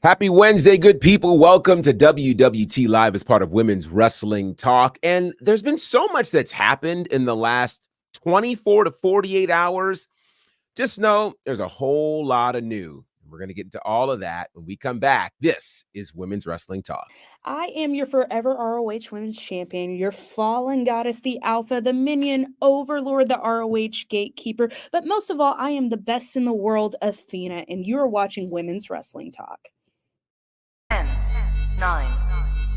Happy Wednesday, good people. Welcome to WWT Live as part of Women's Wrestling Talk. And there's been so much that's happened in the last 24 to 48 hours. Just know there's a whole lot of new. We're going to get into all of that when we come back. This is Women's Wrestling Talk. I am your forever ROH Women's Champion, your fallen goddess, the Alpha, the Minion, Overlord, the ROH Gatekeeper. But most of all, I am the best in the world, Athena, and you are watching Women's Wrestling Talk. 10, 9,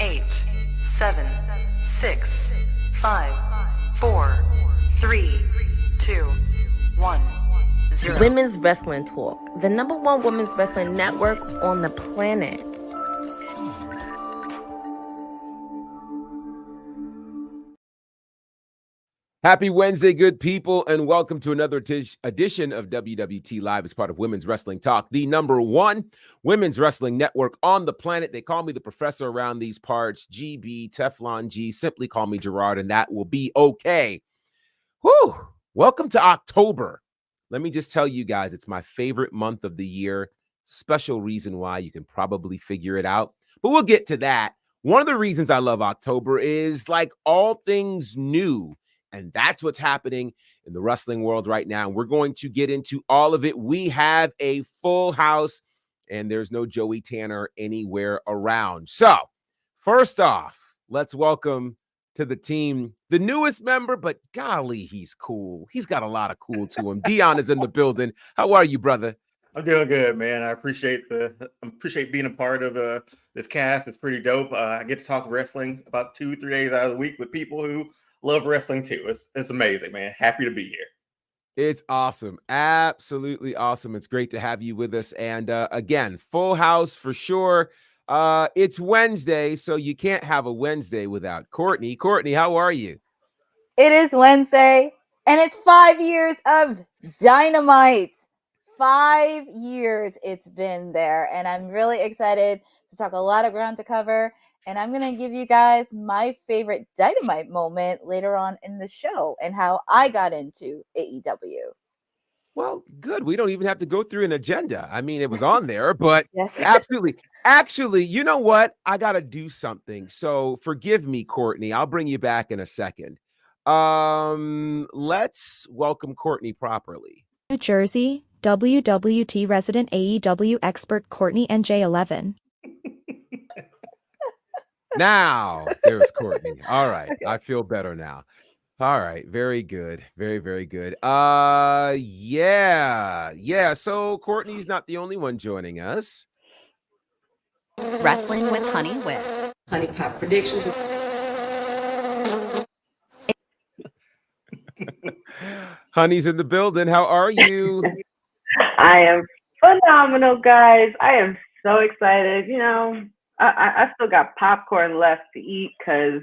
8, 7, 6, 5, 4, 3, 2, 1, 0. Women's Wrestling Talk, the #1 women's wrestling network on the planet. Happy Wednesday, good people, and welcome to another edition of WWT Live as part of Women's Wrestling Talk, the #1 women's wrestling network on the planet. They call me the professor around these parts, GB, Teflon G. Simply call me Gerard, and that will be okay. Whew! Welcome to October. Let me just tell you guys, it's my favorite month of the year. Special reason why, you can probably figure it out, but we'll get to that. One of the reasons I love October is like all things new. And that's what's happening in the wrestling world right now. We're going to get into all of it. We have a full house, and there's no Joey Tanner anywhere around. So, first off, let's welcome to the team the newest member, but golly, he's cool. He's got a lot of cool to him. Dion is in the building. How are you, brother? I'm doing good, man. I appreciate being a part of this cast. It's pretty dope. I get to talk wrestling about 2-3 days out of the week with people who love wrestling too. It's amazing, man. Happy to be here. It's awesome. Absolutely awesome. It's great to have you with us. And again, full house for sure. It's Wednesday, so you can't have a Wednesday without Courtney. Courtney, how are you? It is Wednesday, and it's 5 years of Dynamite. 5 years it's been there, and I'm really excited to talk a lot of ground to cover. And I'm going to give you guys my favorite Dynamite moment later on in the show and how I got into AEW. Well, good. We don't even have to go through an agenda. I mean, it was on there, but Yes. Absolutely. Actually, you know what? I got to do something. So forgive me, Courtney. I'll bring you back in a second. Let's welcome Courtney properly. New Jersey, WWT resident AEW expert Courtney NJ11. Now, there's Courtney. All right. I feel better now. All right. Very good. Very, very good. Yeah. So Courtney's not the only one joining us. Wrestling with Honey with Honey Pop Predictions. Honey's in the building. How are you? I am phenomenal, guys. I am so excited. You know, I still got popcorn left to eat because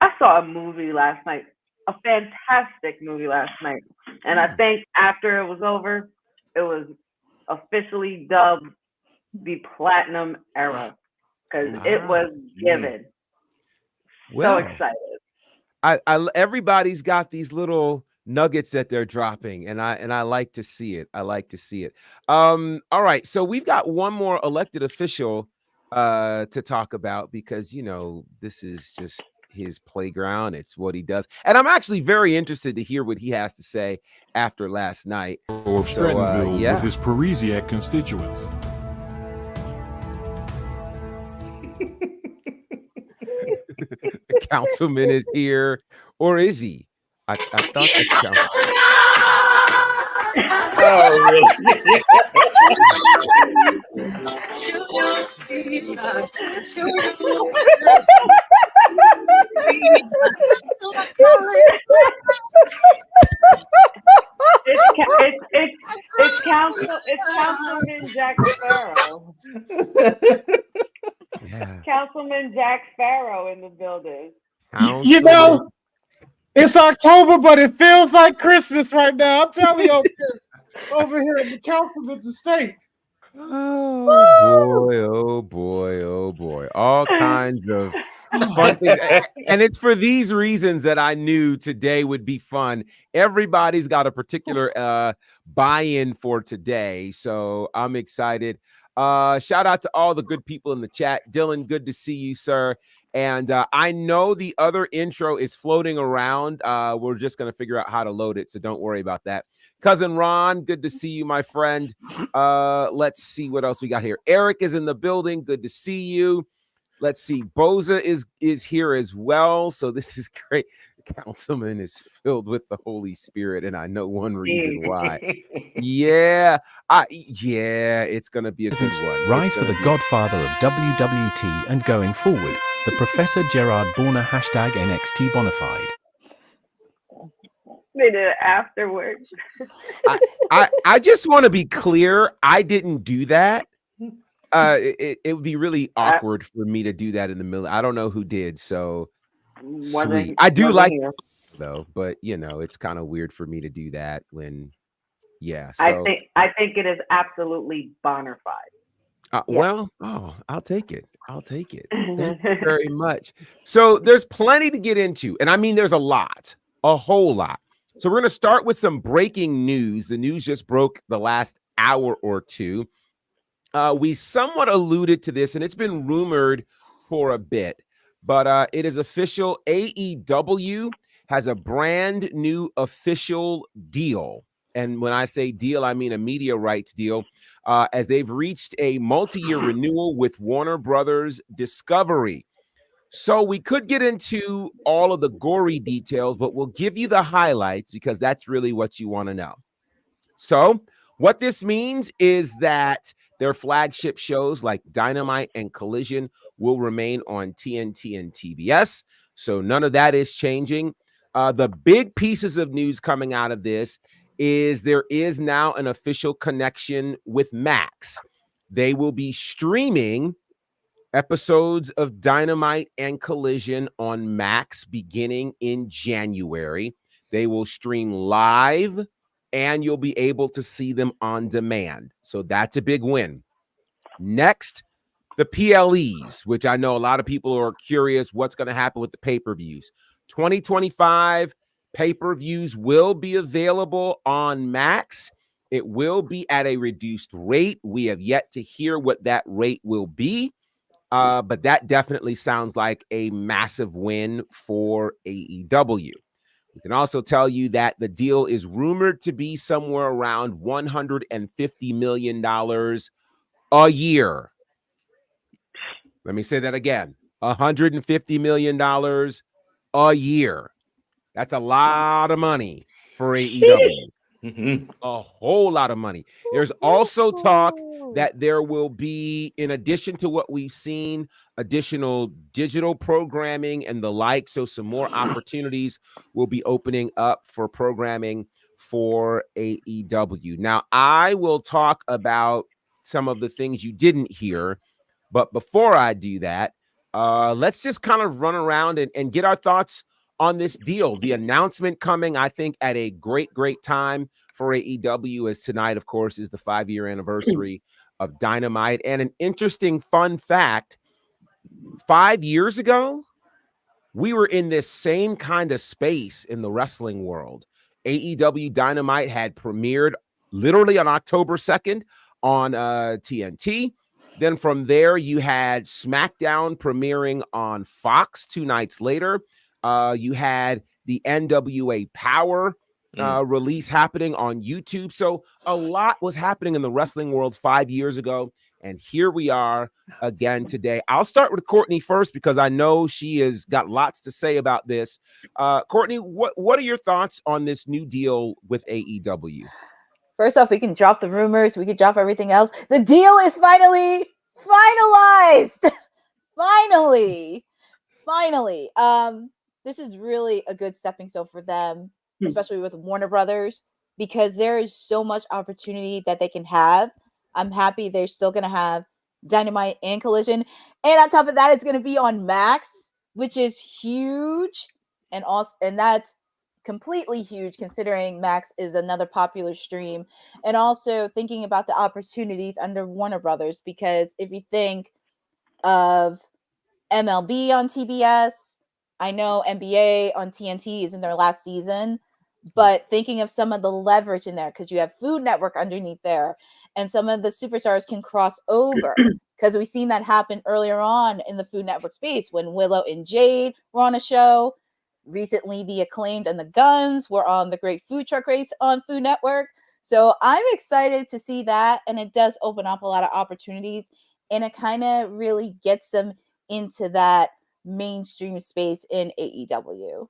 I saw a movie last night, a fantastic movie last night. And I think after it was over, it was officially dubbed the Platinum Era because it was given. Well, so excited. Everybody's got these little nuggets that they're dropping, and I like to see it. All right, so we've got one more elected official to talk about because, you know, this is just his playground. It's what he does, and I'm actually very interested to hear what he has to say after last night. Of Strattonville with his Parisiac constituents. The councilman is here, or is he? I thought the councilman. Oh, really? It's Councilman Jack Pharaoh. Yeah. Councilman Jack Pharaoh in the building. You know, it's October, but it feels like Christmas right now. I'm telling you, over here at the councilman's estate. Oh boy. All kinds of Fun things. And it's for these reasons that I knew today would be fun. Everybody's got a particular buy-in for today, so I'm excited. Shout out to all the good people in the chat. Dylan, good to see you, sir. And I know the other intro is floating around. We're just going to figure out how to load it, so don't worry about that. Cousin Ron, good to see you, my friend. Let's see what else we got here. Eric is in the building. Good to see you. Let's see. Boza is here as well. So this is great. Councilman is filled with the Holy Spirit, and I know one reason why. Yeah, it's gonna be a good one. Rise for the godfather of WWT and going forward, the Professor Gerard Bonner #NXT bonnerfide. They did it afterwards. I just want to be clear. I didn't do that. It would be really awkward for me to do that in the middle. I don't know who did. So sweet. I do like it, though, but it's kind of weird for me to do that when, So I think it is absolutely bonnerfide. Well, I'll take it. Thank you very much. So there's plenty to get into, and I mean, there's a whole lot. So we're going to start with some breaking news. The news just broke the last hour or two. We somewhat alluded to this, and it's been rumored for a bit, but it is official. AEW has a brand new official deal. And when I say deal, I mean a media rights deal, as they've reached a multi-year renewal with Warner Brothers Discovery. So we could get into all of the gory details, but we'll give you the highlights because that's really what you want to know. So what this means is that their flagship shows like Dynamite and Collision will remain on TNT and TBS. So none of that is changing. The big pieces of news coming out of this is there is now an official connection with Max. They will be streaming episodes of Dynamite and Collision on Max beginning in January. They will stream live, and you'll be able to see them on demand. So that's a big win. Next, the PLEs, which I know a lot of people are curious what's going to happen with the pay-per-views. 2025 pay-per-views will be available on Max. It will be at a reduced rate. We have yet to hear what that rate will be, but that definitely sounds like a massive win for AEW. We can also tell you that the deal is rumored to be somewhere around $150 million a year. Let me say that again. $150 million a year. That's a lot of money for AEW. A whole lot of money. There's also talk that there will be, in addition to what we've seen, additional digital programming and the like. So some more opportunities will be opening up for programming for AEW. Now, I will talk about some of the things you didn't hear. But before I do that, let's just kind of run around and get our thoughts on this deal. The announcement coming, I think, at a great time for AEW, as tonight, of course, is the 5-year anniversary of Dynamite. And an interesting fun fact, 5 years ago, we were in this same kind of space in the wrestling world. AEW Dynamite had premiered literally on October 2nd on TNT. Then from there, you had SmackDown premiering on Fox 2 nights later. You had the NWA Power release happening on YouTube. So a lot was happening in the wrestling world 5 years ago. And here we are again today. I'll start with Courtney first because I know she has got lots to say about this. Courtney, what are your thoughts on this new deal with AEW? First off, we can drop the rumors. We can drop everything else. The deal is finally finalized. Finally. This is really a good stepping stone for them, especially with Warner Brothers, because there is so much opportunity that they can have. I'm happy they're still going to have Dynamite and Collision. And on top of that, it's going to be on Max, which is huge. And that's completely huge considering Max is another popular stream. And also thinking about the opportunities under Warner Brothers, because if you think of MLB on TBS. I know NBA on TNT is in their last season, but thinking of some of the leverage in there, because you have Food Network underneath there, and some of the superstars can cross over, because we've seen that happen earlier on in the Food Network space when Willow and Jade were on a show. Recently, the Acclaimed and the Guns were on the Great Food Truck Race on Food Network. So I'm excited to see that, and it does open up a lot of opportunities, and it kind of really gets them into that mainstream space in AEW.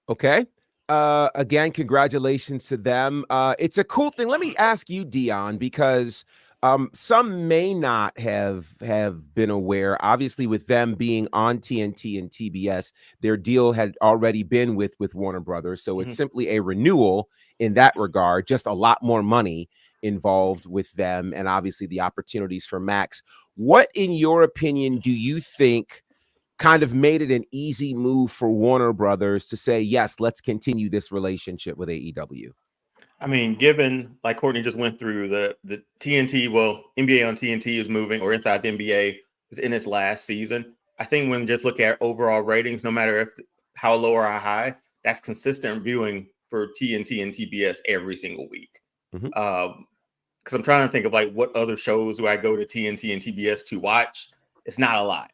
Okay. Again, congratulations to them. It's a cool thing. Let me ask you, Dion, because some may not have been aware. Obviously, with them being on TNT and TBS, their deal had already been with Warner Brothers. So it's simply a renewal in that regard, just a lot more money involved with them, and obviously the opportunities for Max. What, in your opinion, do you think kind of made it an easy move for Warner Brothers to say, yes, let's continue this relationship with AEW? I mean, given like Courtney just went through the TNT, well, NBA on TNT is moving, or Inside the NBA is in its last season. I think when just look at overall ratings, no matter if how low or how high, that's consistent viewing for TNT and TBS every single week. Because I'm trying to think of like what other shows do I go to TNT and TBS to watch? It's not a lot.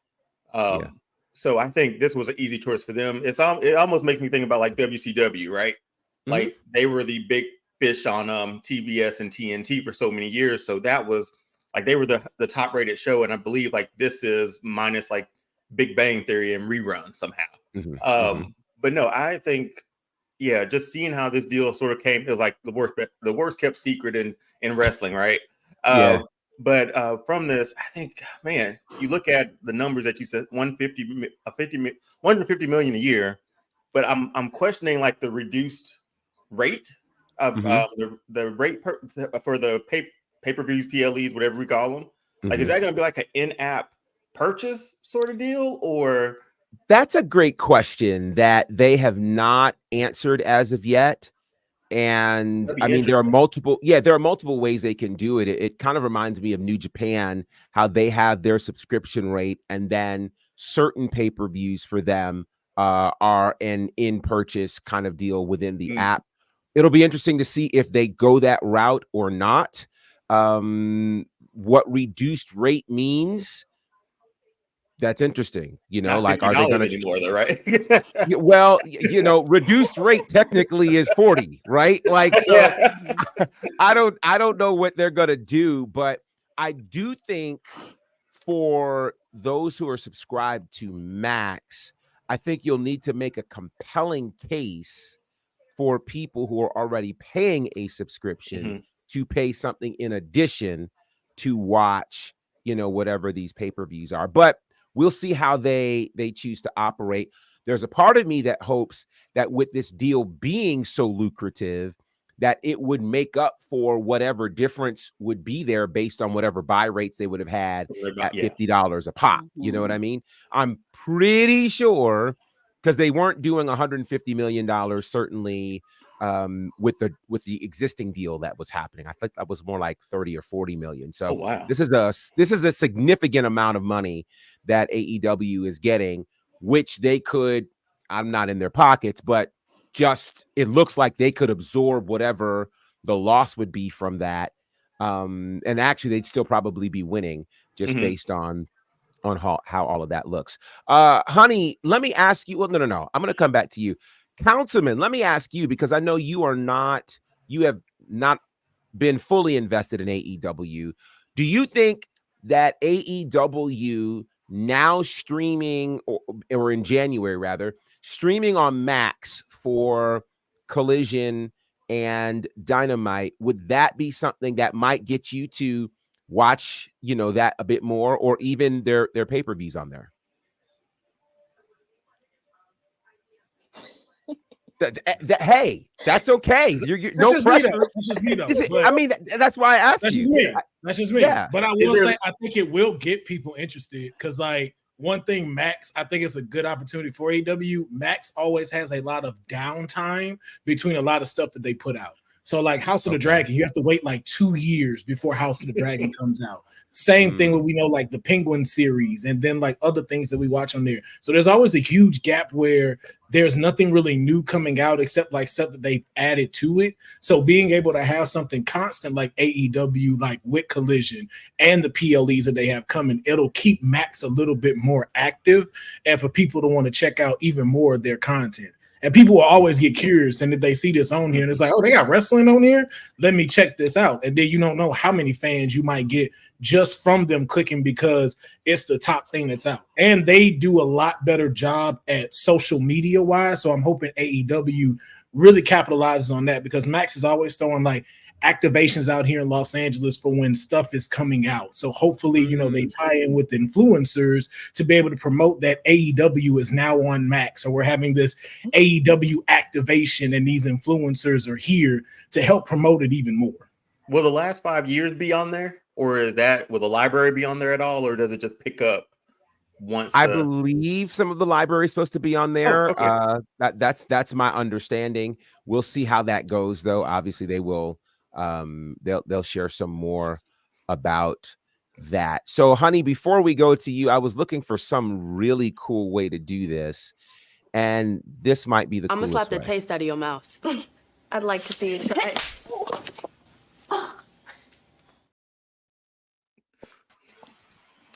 So I think this was an easy choice for them. It almost makes me think about like WCW, right? Like they were the big fish on TBS and TNT for so many years. So that was like they were the top rated show. And I believe like this is minus like Big Bang Theory and reruns somehow. But no, I think, yeah, just seeing how this deal sort of came, it was like the worst kept secret in wrestling, right? But from this, I think, man, you look at the numbers that you said, 150 million a year, but I'm questioning like the reduced rate of the rate for the pay-per-views, PLEs, whatever we call them. Like, is that going to be like an in-app purchase sort of deal, or? That's a great question that they have not answered as of yet. And I mean, there are multiple ways they can do it. It kind of reminds me of New Japan, how they have their subscription rate, and then certain pay-per-views for them are an in-purchase kind of deal within the app. It'll be interesting to see if they go that route or not. What reduced rate means, that's interesting. You know, like, are they going to anymore though, right? Well, you know, reduced rate technically is 40, right? Like, so I don't know what they're going to do, but I do think for those who are subscribed to Max, I think you'll need to make a compelling case for people who are already paying a subscription to pay something in addition to watch, you know, whatever these pay-per-views are. But we'll see how they choose to operate. There's a part of me that hopes that with this deal being so lucrative, that it would make up for whatever difference would be there based on whatever buy rates they would have had at $50 a pop. You know what I mean? I'm pretty sure, because they weren't doing $150 million, certainly with the existing deal that was happening. I think that was more like 30 or 40 million. So this is a significant amount of money that AEW is getting, which they could, I'm not in their pockets, but just it looks like they could absorb whatever the loss would be from that. And actually they'd still probably be winning just based on how all of that looks. Honey, let me ask you. Well, no. I'm going to come back to you. Councilman, let me ask you, because I know you have not been fully invested in AEW. Do you think that AEW now streaming, or in January rather, streaming on Max for Collision and Dynamite, would that be something that might get you to watch, you know, that a bit more, or even their pay-per-views on there? Hey, that's okay. You're no pressure. That's just me, though. I mean, that's why I asked you. That's just me. Yeah. But I will say, I think it will get people interested, because, like, one thing, Max, I think it's a good opportunity for AEW. Max always has a lot of downtime between a lot of stuff that they put out. So like House of the Dragon, you have to wait like 2 years before House of the Dragon comes out. Same thing with, we know, like the Penguin series and then like other things that we watch on there. So there's always a huge gap where there's nothing really new coming out except like stuff that they've added to it. So being able to have something constant like AEW, like with Collision and the PLEs that they have coming, it'll keep Max a little bit more active and for people to want to check out even more of their content. And people will always get curious, and if they see this on here and it's like, oh, they got wrestling on here, let me check this out. And then you don't know how many fans you might get just from them clicking because it's the top thing that's out. And they do a lot better job at social media wise. So I'm hoping AEW really capitalizes on that because Max is always throwing like activations out here in Los Angeles for when stuff is coming out. So hopefully, you know, they tie in with influencers to be able to promote that AEW is now on Max, or we're having this AEW activation and these influencers are here to help promote it even more. Will the last 5 years be on there, or will the library be on there at all, or does it just pick up once? I believe some of the library is supposed to be on there. Oh, okay. That's my understanding. We'll see how that goes, though. Obviously, they will. They'll share some more about that. So, honey, before we go to you, I was looking for some really cool way to do this, and this might be the I'm gonna slap the way. taste out of your mouth. I'd like to see you try.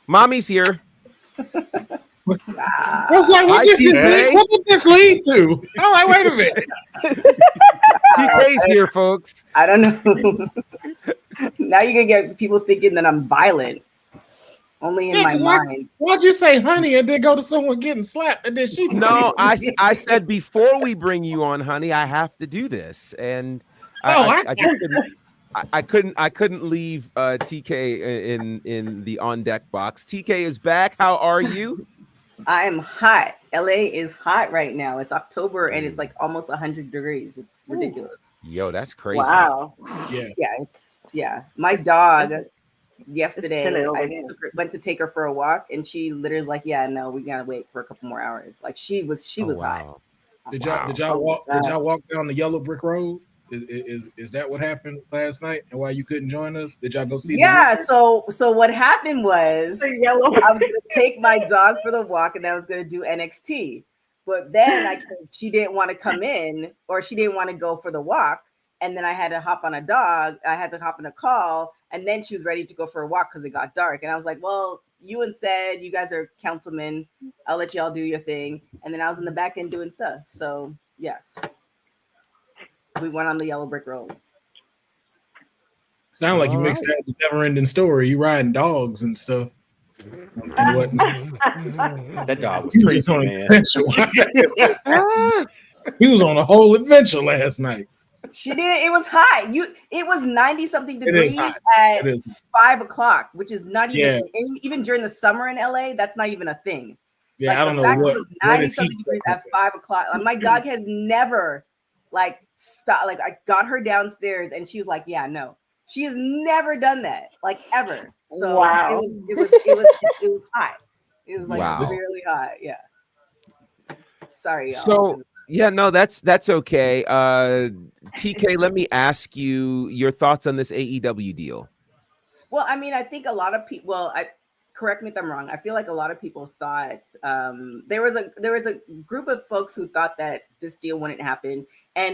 Mommy's here. I was like, what did this lead to? Oh, like, wait a minute. TK's here, folks. I don't know. Now you're gonna get people thinking that I'm violent. Only in my mind. Why'd you say honey and then go to someone getting slapped and then she? No, I said before we bring you on, honey, I have to do this, and I couldn't leave TK in the on deck box. TK is back. How are you? I am hot. LA is hot right now. It's October and it's like almost 100 degrees. It's ridiculous. Yo, that's crazy. Wow. Yeah. My dog yesterday, went to take her for a walk, and she literally was like, "Yeah, no, we gotta wait for a couple more hours." Like she was hot. Did y'all walk down the yellow brick road? Is that what happened last night and why you couldn't join us? Did y'all go see? Yeah. So what happened was I was gonna take my dog for the walk and I was gonna do NXT, but then she didn't want to come in, or she didn't want to go for the walk, and then I had to hop on a dog. I had to hop on a call, and then she was ready to go for a walk because it got dark, and I was like, well, you and said you guys are councilmen. I'll let y'all do your thing, and then I was in the back end doing stuff. So yes. We went on the yellow brick road. Sound like you mixed that with Never-Ending Story. You riding dogs and stuff. And whatnot. That dog was crazy, man. He was on a whole adventure last night. She did. It was hot. It was 90 something degrees at 5 o'clock, which is not even even during the summer in LA. That's not even a thing. Yeah, like, I don't know what. 90 something degrees at 5 o'clock. My dog has never stop. Like I got her downstairs and she was like, "Yeah, no." She has never done that, like ever. So wow. It was hot. It was like severely hot. Yeah. Sorry, y'all. So yeah, no, that's okay. TK, let me ask you your thoughts on this AEW deal. Well, I mean, I think a lot of people. Correct me if I'm wrong. I feel like a lot of people thought there was a group of folks who thought that this deal wouldn't happen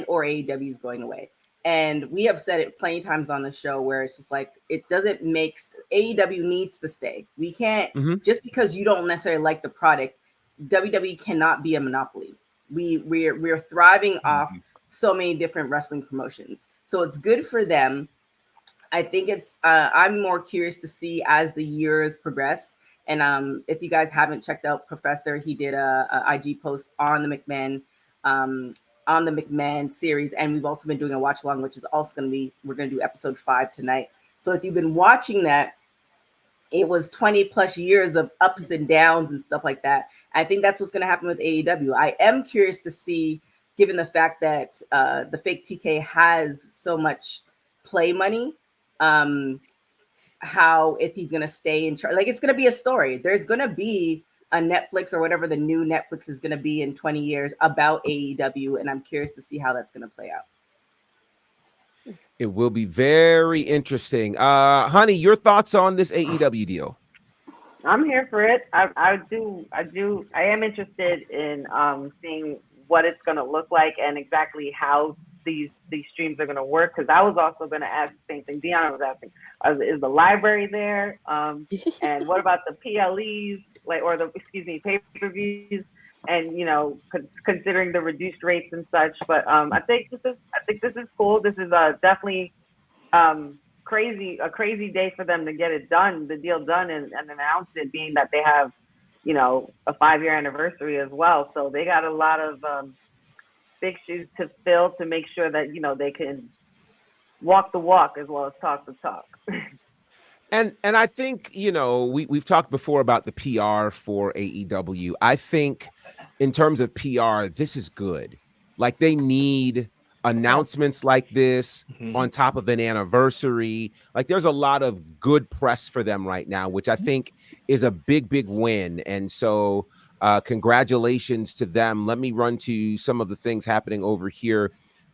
or AEW is going away. And we have said it plenty times on the show where it's just like, it doesn't make AEW needs to stay. We can't just because you don't necessarily like the product. WWE cannot be a monopoly. We're thriving off so many different wrestling promotions. So it's good for them. I think it's I'm more curious to see as the years progress. And if you guys haven't checked out Professor, he did a IG post on the McMahon series, and we've also been doing a watch along, which is also we're going to do episode 5 tonight. So if you've been watching that, it was 20 plus years of ups and downs and stuff like that. I think that's what's going to happen with AEW. I am curious to see, given the fact that the fake TK has so much play money, how if he's going to stay in charge. Like, it's going to be a story. There's going to be a Netflix or whatever the new Netflix is going to be in 20 years about AEW, and I'm curious to see how that's going to play out. It will be very interesting. Honey, your thoughts on this AEW deal? I'm here for it. I am interested in seeing what it's going to look like and exactly how these streams are going to work. Because I was also going to ask the same thing Deanna was asking: is the library there? And what about the PLEs, pay-per-views? And considering the reduced rates and such. But I think this is cool. This is definitely a crazy day for them to get it done, the deal done, and announce it, being that they have, a 5-year anniversary as well. So they got a lot of big shoes to fill to make sure that, they can walk the walk as well as talk the talk. And I think, we've talked before about the PR for AEW. I think in terms of PR, this is good. Like, they need announcements like this on top of an anniversary. Like, there's a lot of good press for them right now, which I think is a big win. And so congratulations to them. Let me run to some of the things happening over here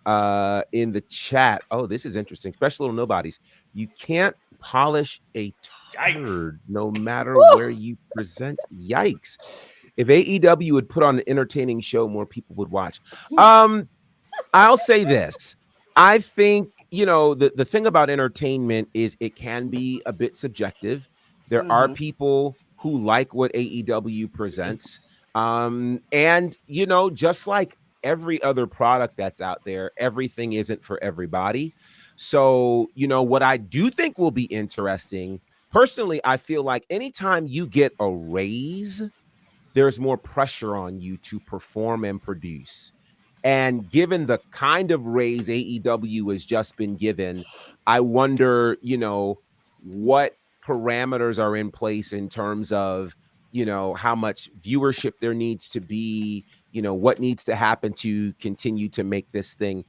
in the chat. Oh, this is interesting. Special Little Nobodies. You can't polish a turd no matter where you present. Yikes. If AEW would put on an entertaining show, more people would watch. I'll say this. I think, the thing about entertainment is it can be a bit subjective. There are people who like what AEW presents. And, just like every other product that's out there, everything isn't for everybody. So, what I do think will be interesting, personally, I feel like anytime you get a raise, there's more pressure on you to perform and produce. And given the kind of raise AEW has just been given, I wonder, what parameters are in place in terms of, how much viewership there needs to be, what needs to happen to continue to make this thing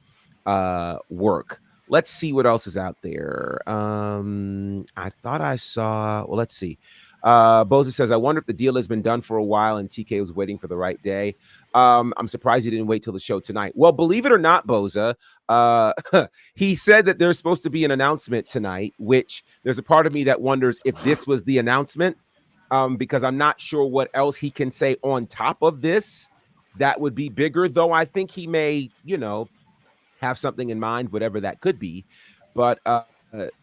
work. Let's see what else is out there. I thought I saw, well, let's see. Boza says, I wonder if the deal has been done for a while and TK was waiting for the right day. I'm surprised he didn't wait till the show tonight. Well, believe it or not, Boza, he said that there's supposed to be an announcement tonight, which there's a part of me that wonders if this was the announcement, because I'm not sure what else he can say on top of this that would be bigger, though I think he may, have something in mind, whatever that could be. But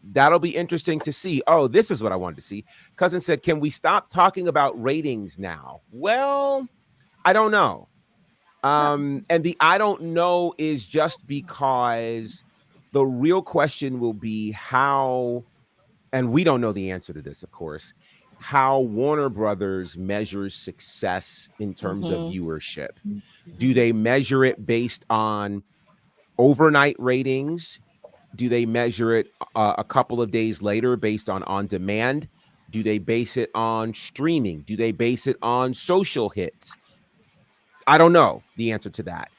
that'll be interesting to see. Oh, this is what I wanted to see. Cousin said, can we stop talking about ratings now? Well, I don't know. And the I don't know is just because the real question will be how, and we don't know the answer to this, of course, how Warner Brothers measures success in terms of viewership. Do they measure it based on overnight ratings? Do they measure it a couple of days later based on demand? Do they base it on streaming? Do they base it on social hits? I don't know the answer to that.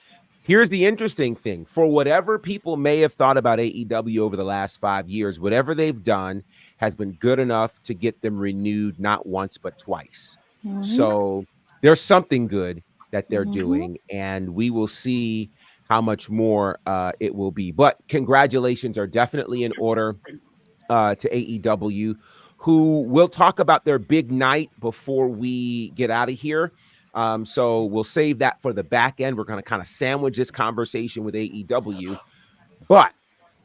Here's the interesting thing. For whatever people may have thought about AEW over the last 5 years, whatever they've done has been good enough to get them renewed not once but twice. So there's something good that they're doing, and we will see how much more it will be. But congratulations are definitely in order to AEW, who will talk about their big night before we get out of here. So we'll save that for the back end. We're going to kind of sandwich this conversation with AEW, but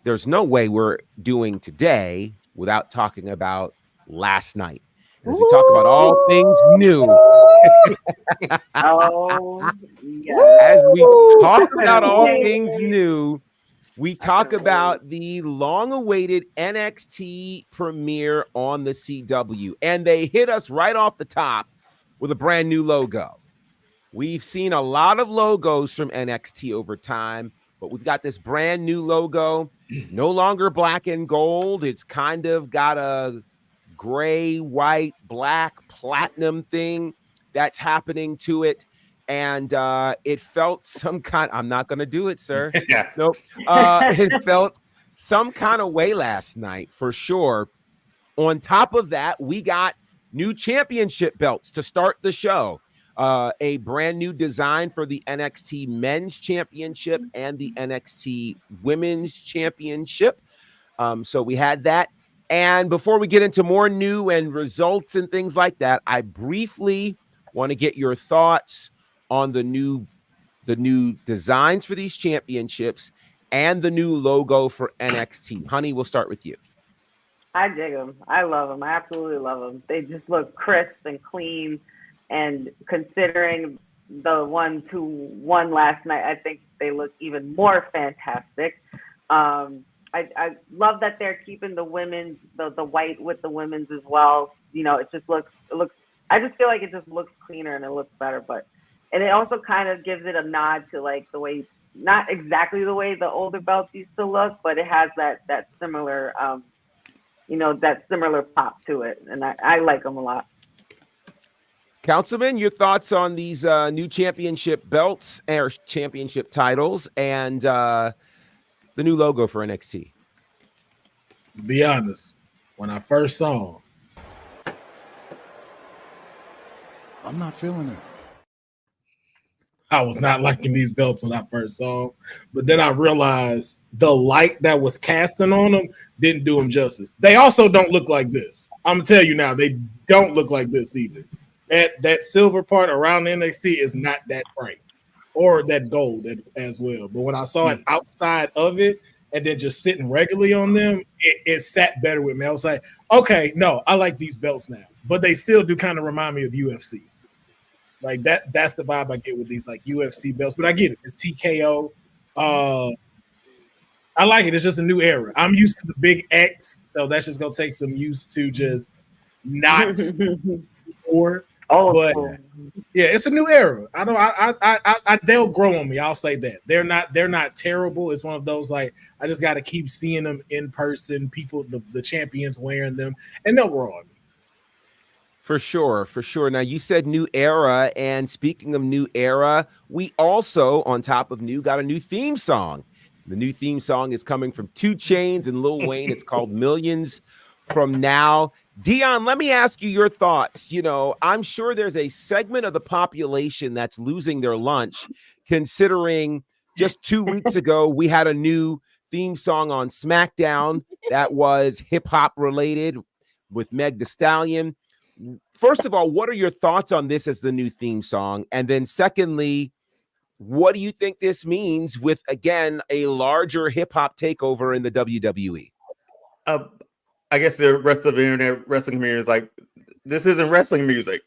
there's no way we're doing today without talking about last night. As we talk about all things new. As we talk about all things new, we talk about the long-awaited NXT premiere on the CW. And they hit us right off the top with a brand new logo. We've seen a lot of logos from NXT over time, but we've got this brand new logo, no longer black and gold. It's kind of got a gray, white, black, platinum thing that's happening to it. And it felt some kind, I'm not going to do it, sir. Nope. It felt some kind of way last night for sure. On top of that, we got new championship belts to start the show. A brand new design for the NXT Men's Championship and the NXT Women's Championship. So we had that. And before we get into more new and results and things like that, I briefly want to get your thoughts on the new designs for these championships and the new logo for NXT. Honey, we'll start with you. I dig them. I love them. I absolutely love them. They just look crisp and clean. And considering the ones who won last night, I think they look even more fantastic. I love that they're keeping the women's, the white with the women's as well. You know, it looks, I just feel like it just looks cleaner and it looks better. And it also kind of gives it a nod to like the way, not exactly the way the older belts used to look, but it has that similar, that similar pop to it. And I like them a lot. Councilman, your thoughts on these new championship belts or championship titles and the new logo for NXT? Be honest, when I first saw them, I'm not feeling it. I was not liking these belts when I first saw them, but then I realized the light that was casting on them didn't do them justice. They also don't look like this. I'm gonna tell you now, they don't look like this either. That silver part around the NXT is not that bright, or that gold as well. But when I saw it outside of it and then just sitting regularly on them, it sat better with me. I was like, okay, no, I like these belts now, but they still do kind of remind me of UFC. Like that's the vibe I get with these like UFC belts, but I get it. It's TKO. I like it. It's just a new era. I'm used to the big X, so that's just gonna take some used to just not or. But yeah, it's a new era. They'll grow on me. I'll say that they're not terrible. It's one of those like I just got to keep seeing them in person. People, the champions wearing them, and they'll grow on me. For sure. Now, you said new era, and speaking of new era, we also, on top of new, got a new theme song. The new theme song is coming from 2 Chainz and Lil Wayne. It's called Millions From Now. Dion, let me ask you your thoughts. You know, I'm sure there's a segment of the population that's losing their lunch, considering just 2 weeks ago, we had a new theme song on SmackDown that was hip-hop related with Meg Thee Stallion. First of all, what are your thoughts on this as the new theme song? And then secondly, what do you think this means with, again, a larger hip-hop takeover in the WWE? I guess the rest of the internet wrestling community is like, this isn't wrestling music.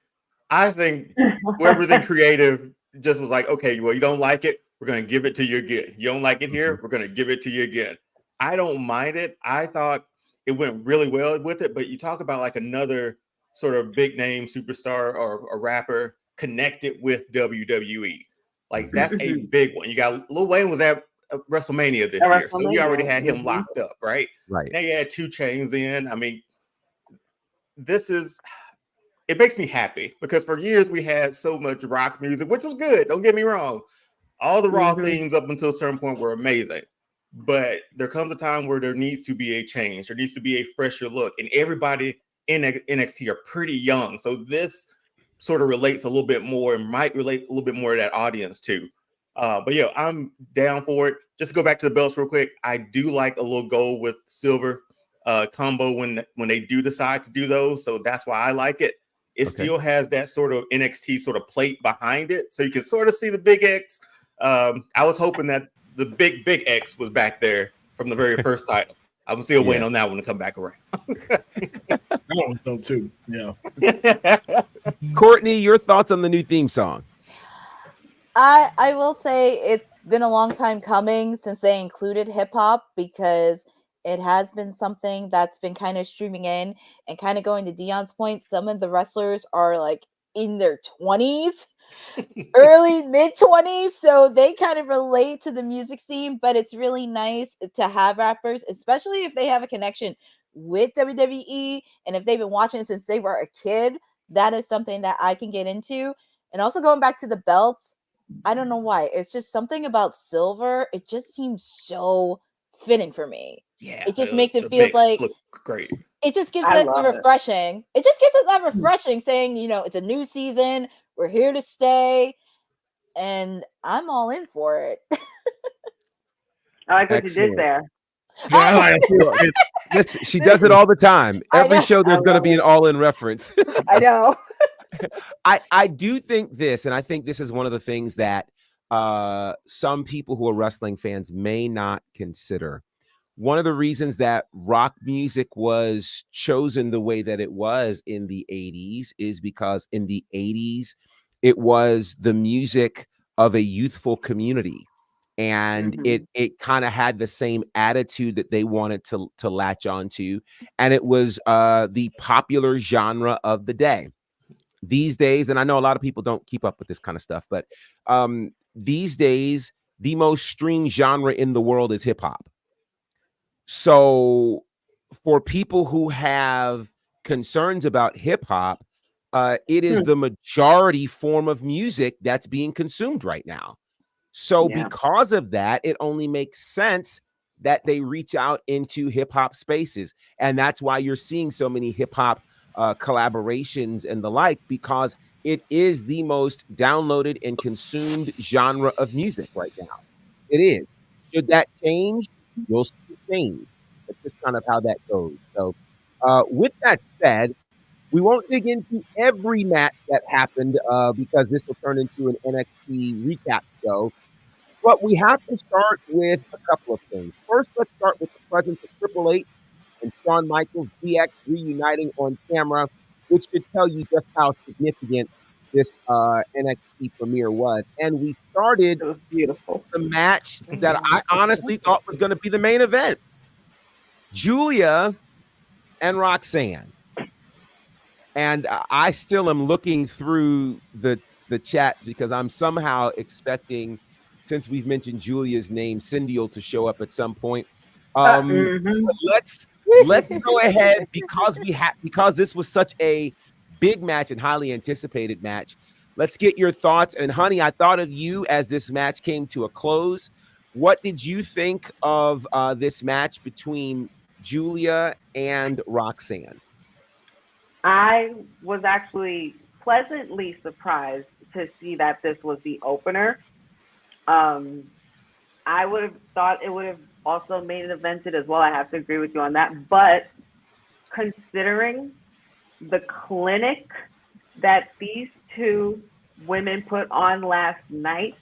I think whoever's in creative just was like, okay, well, you don't like it, we're going to give it to you again. You don't like it here, we're going to give it to you again. I don't mind it. I thought it went really well with it, but you talk about like another sort of big name superstar or a rapper connected with WWE. Like that's a big one. You got Lil Wayne was at WrestleMania this year, so you already had him locked up, right? Right. Now you had 2 Chainz in. I mean, it makes me happy because for years we had so much rock music, which was good. Don't get me wrong. All the Raw themes up until a certain point were amazing. But there comes a time where there needs to be a change. There needs to be a fresher look. And everybody in NXT are pretty young. So this sort of relates a little bit more and might relate a little bit more to that audience too. But yeah, I'm down for it. Just to go back to the belts real quick, I do like a little gold with silver combo when they do decide to do those. So that's why I like it. It still has that sort of NXT sort of plate behind it. So you can sort of see the big X. I was hoping that the big X was back there from the very first title. I'm still waiting on that one to come back around. That one was dope too. Yeah. Courtney, your thoughts on the new theme song? I will say it's been a long time coming since they included hip hop because it has been something that's been kind of streaming in and kind of going to Dion's point. Some of the wrestlers are like in their 20s, early mid 20s. So they kind of relate to the music scene, but it's really nice to have rappers, especially if they have a connection with WWE. And if they've been watching since they were a kid, that is something that I can get into. And also going back to the belts, I don't know why. It's just something about silver. It just seems so fitting for me. Yeah. It just makes it feel like great. It just gives it the refreshing. It just gives it that refreshing saying, you know, it's a new season. We're here to stay. And I'm all in for it. I like what you did there. She does it all the time. Every show there's going to be an all-in reference. I know. I do think this, and I think this is one of the things that some people who are wrestling fans may not consider. One of the reasons that rock music was chosen the way that it was in the 80s is because in the 80s, it was the music of a youthful community. And it kind of had the same attitude that they wanted to latch onto. And it was the popular genre of the day. These days, and I know a lot of people don't keep up with this kind of stuff, but these days, the most streamed genre in the world is hip hop. So for people who have concerns about hip hop, it is the majority form of music that's being consumed right now. So because of that, it only makes sense that they reach out into hip hop spaces. And that's why you're seeing so many hip hop collaborations and the like, because it is the most downloaded and consumed genre of music right now. It is. Should that change? You'll see change. That's just kind of how that goes. So with that said, we won't dig into every match that happened because this will turn into an NXT recap show. But we have to start with a couple of things. First, let's start with the presence of Triple H and Shawn Michaels DX reuniting on camera, which should tell you just how significant this NXT premiere was. And we started the match that I honestly thought was going to be the main event. Julia and Roxanne. And I still am looking through the chats because I'm somehow expecting, since we've mentioned Julia's name, Cindy'll to show up at some point. Let's go ahead because this was such a big match and highly anticipated match. Let's get your thoughts. And honey, I thought of you as this match came to a close. What did you think of this match between Julia and Roxanne? I was actually pleasantly surprised to see that this was the opener. I would have thought it would have also made it evented as well. I have to agree with you on that. But considering the clinic that these two women put on last night,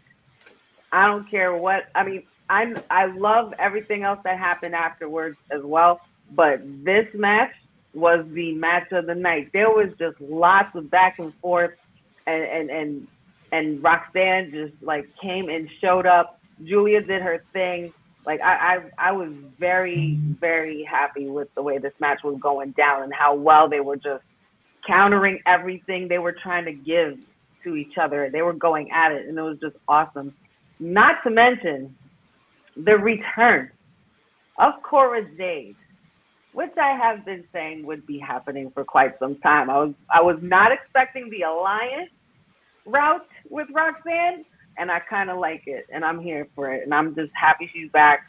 I don't care what. I mean, I love everything else that happened afterwards as well. But this match was the match of the night. There was just lots of back and forth, and Roxanne just like came and showed up. Julia did her thing. Like I was very, very happy with the way this match was going down and how well they were just countering everything they were trying to give to each other. They were going at it, and it was just awesome. Not to mention the return of Cora Jade, which I have been saying would be happening for quite some time. I was not expecting the alliance route with Roxanne, and I kind of like it, and I'm here for it, and I'm just happy she's back,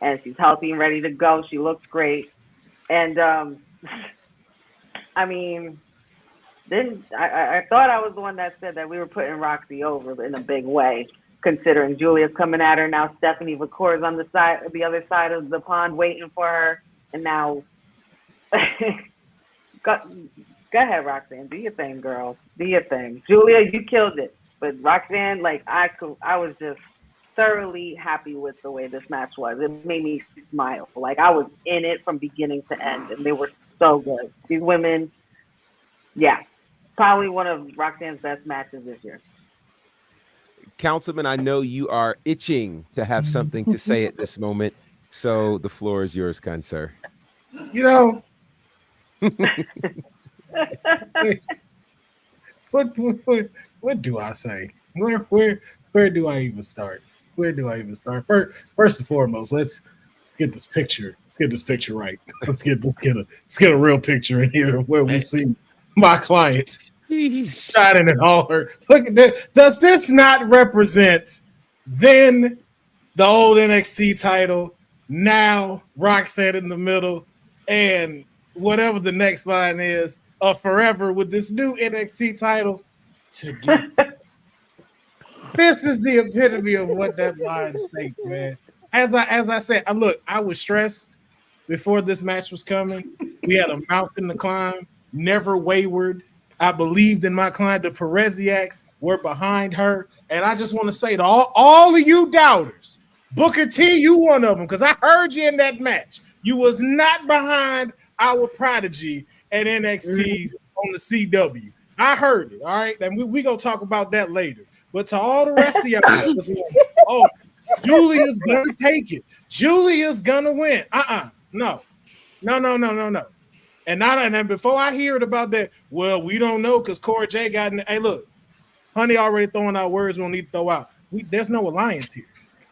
and she's healthy and ready to go. She looks great, and I mean, I thought I was the one that said that we were putting Roxy over in a big way, considering Julia's coming at her now. Stephanie McCour's on the other side of the pond waiting for her, and now go ahead, Roxanne, do your thing, girl, do your thing. Julia, you killed it. But Roxanne, like I was just thoroughly happy with the way this match was. It made me smile. Like I was in it from beginning to end, and they were so good. These women, yeah, probably one of Roxanne's best matches this year. Councilman, I know you are itching to have something to say at this moment, so the floor is yours, kind sir. You know, what do I say? Where do I even start? Where do I even start? First and foremost, let's get this picture. Let's get this picture right. Let's get a real picture in here where we see my client shining in all her. Look at that. Does this not represent then the old NXT title, now Roxanne in the middle, and whatever the next line is, forever with this new NXT title together? This is the epitome of what that line states, man. as I said, I was stressed before this match was coming. We had a mountain to climb, never wavered. I believed in my client. The Pereziacs were behind her. And I just want to say to all of you doubters, Booker T, you one of them, because I heard you in that match. You was not behind our prodigy at NXT on the CW. I heard it, all right? And we going to talk about that later. But to all the rest of y'all, oh, Julia's going to take it. Julia's going to win. No. And then before I hear it about that, well, we don't know because Cora J got in. Hey, look, Honey already throwing out words we don't need to throw out. There's no alliance here.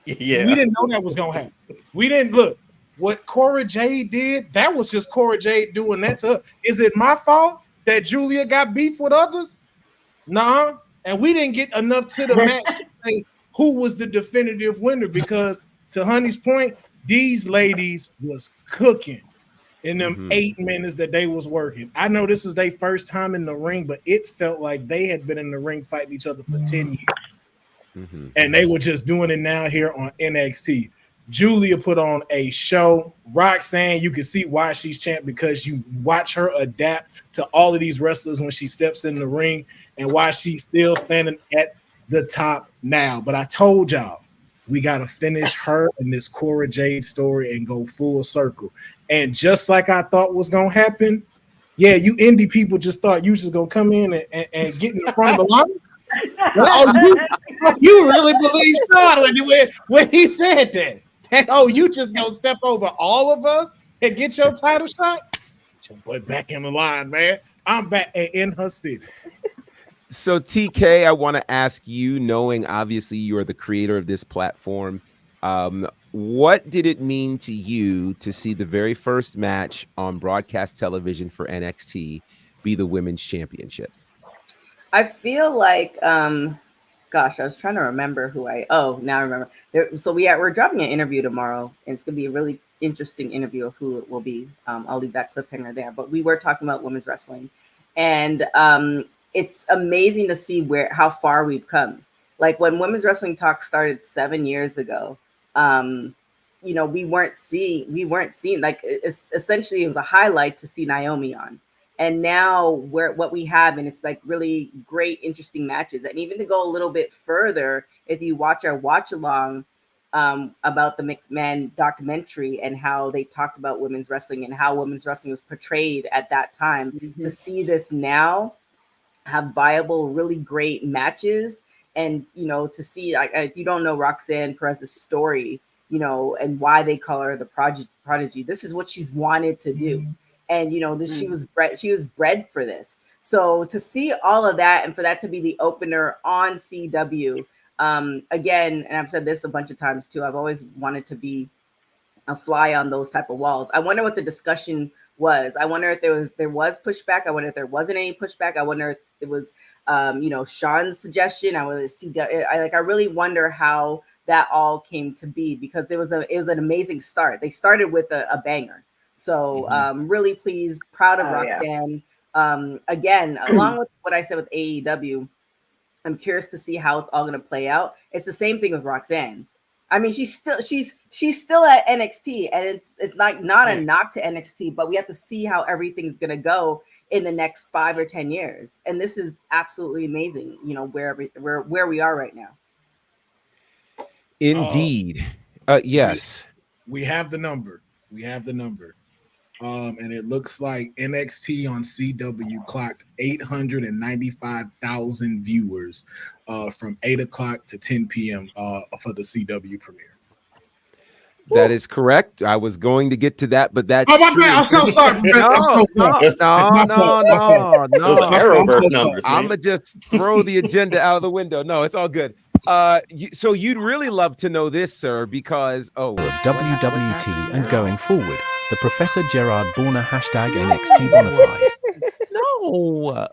Yeah. We didn't know that was going to happen. We didn't look. What Cora J did, that was just Cora J doing that to her. Is it my fault that Julia got beef with others? Nah. And we didn't get enough to the match to say who was the definitive winner because, to Honey's point, these ladies was cooking in them 8 minutes that they was working. I know this was their first time in the ring, but it felt like they had been in the ring fighting each other for 10 years. And they were just doing it now here on NXT. Julia put on a show. Roxanne, you can see why she's champ because you watch her adapt to all of these wrestlers when she steps in the ring and why she's still standing at the top now. But I told y'all, we got to finish her and this Cora Jade story and go full circle. And just like I thought was going to happen, yeah, you indie people just thought you was just going to come in and get in the front of the line. You really believe Sean when he said that? You just gonna step over all of us and get your title shot? Get your boy back in the line, man. I'm back in her city. So TK, I want to ask you, knowing obviously you are the creator of this platform, what did it mean to you to see the very first match on broadcast television for NXT be the women's championship? I feel like, gosh, I was trying to remember now I remember. We're dropping an interview tomorrow, and it's going to be a really interesting interview of who it will be. I'll leave that cliffhanger there. But we were talking about women's wrestling, and it's amazing to see how far we've come. Like when Women's Wrestling Talk started 7 years ago, we weren't seeing like essentially it was a highlight to see Naomi on. And now what we have, and it's like really great, interesting matches. And even to go a little bit further, if you watch our watch along about the Mixed Man documentary and how they talked about women's wrestling and how women's wrestling was portrayed at that time, to see this now have viable, really great matches. And, to see, like, if you don't know Roxanne Perez's story, and why they call her the prodigy, this is what she's wanted to do. And she was bred for this. So to see all of that and for that to be the opener on CW, again, and I've said this a bunch of times too, I've always wanted to be a fly on those type of walls. I wonder what the discussion was. I wonder if there was pushback. I wonder if there wasn't any pushback. I wonder if it was Sean's suggestion. I really wonder how that all came to be, because it was an amazing start. They started with a banger. So really pleased, proud of Roxanne. Yeah. Again, along with what I said with AEW, I'm curious to see how it's all going to play out. It's the same thing with Roxanne. I mean, she's still at NXT, and it's not a knock to NXT, but we have to see how everything's going to go in the next 5 or 10 years. And this is absolutely amazing, where we are right now. Indeed. Yes. We have the number. And it looks like NXT on CW clocked 895,000 viewers from 8 o'clock to 10 p.m. For the CW premiere. That is correct. I was going to get to that, but that's my bad. I'm so sorry. No. I'm gonna just throw the agenda out of the window. No, it's all good. So you'd really love to know this, sir, because WWT and going forward, the Professor Gerard Bonner #NXT bonnerfide. No,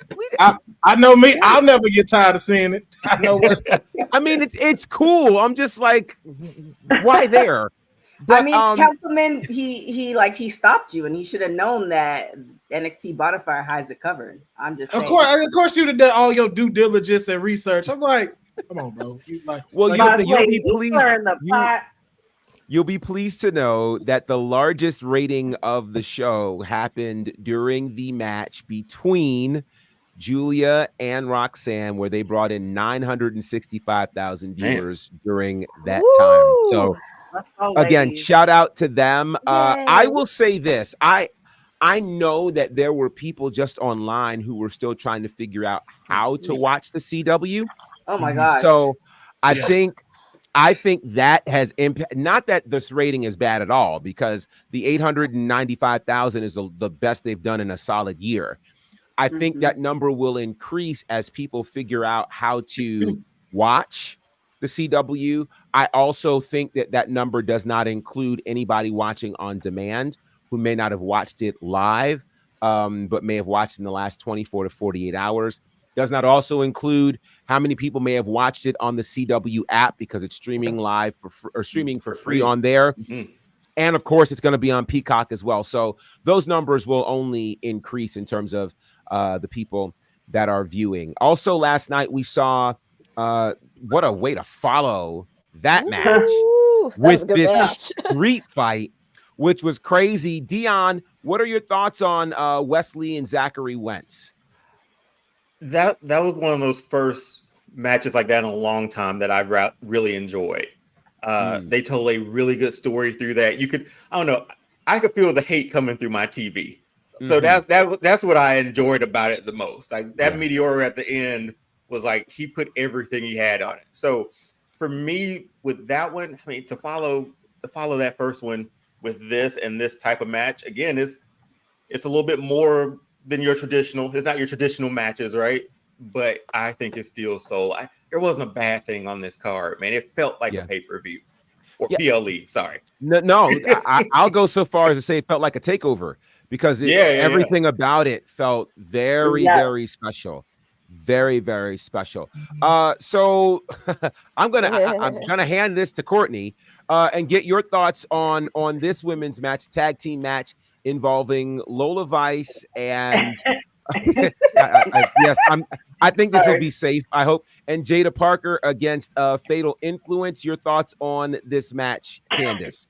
I know me. I'll never get tired of seeing it. I know what. I mean, it's cool. I'm just like, why there? But, Councilman, he stopped you, and he should have known that NXT Bonafire has it covered. I'm just saying. Of course, you'd have done all your due diligence and research. I'm like, come on, bro. You'll be pleased. You'll be pleased to know that the largest rating of the show happened during the match between Julia and Roxanne, where they brought in 965,000 viewers during that time. So again, shout out to them. I will say this. I know that there were people just online who were still trying to figure out how to watch the CW. Oh my gosh. So I think that has impact. Not that this rating is bad at all, because the 895,000 is the best they've done in a solid year. I think that number will increase as people figure out how to watch the CW. I also think that number does not include anybody watching on demand who may not have watched it live, but may have watched in the last 24 to 48 hours. Does not also include how many people may have watched it on the CW app, because it's streaming live streaming for free on there. And of course, it's going to be on Peacock as well. So those numbers will only increase in terms of the people that are viewing. Also, last night we saw what a way to follow that match with this street fight, which was crazy. Dion, what are your thoughts on Wesley and Zachary Wentz? That was one of those first matches like that in a long time that I've really enjoyed. They told a really good story through that. I could feel the hate coming through my TV. So that's what I enjoyed about it the most. Like that meteor at the end was like he put everything he had on it. So for me, with that one, I mean, to follow that first one with this and this type of match, again, it's a little bit more than your traditional. It's not your traditional matches, right? But I think it's still there wasn't a bad thing on this card, man. It felt like a pay-per-view or PLE. Sorry. No, I'll go so far as to say it felt like a takeover, because everything about it felt very, very special. Very, very special. So I'm gonna hand this to Courtney and get your thoughts on this women's match, tag team match involving Lola Vice and I think this will be safe, I hope, and Jada Parker against Fatal Influence. Your thoughts on this match, Candace?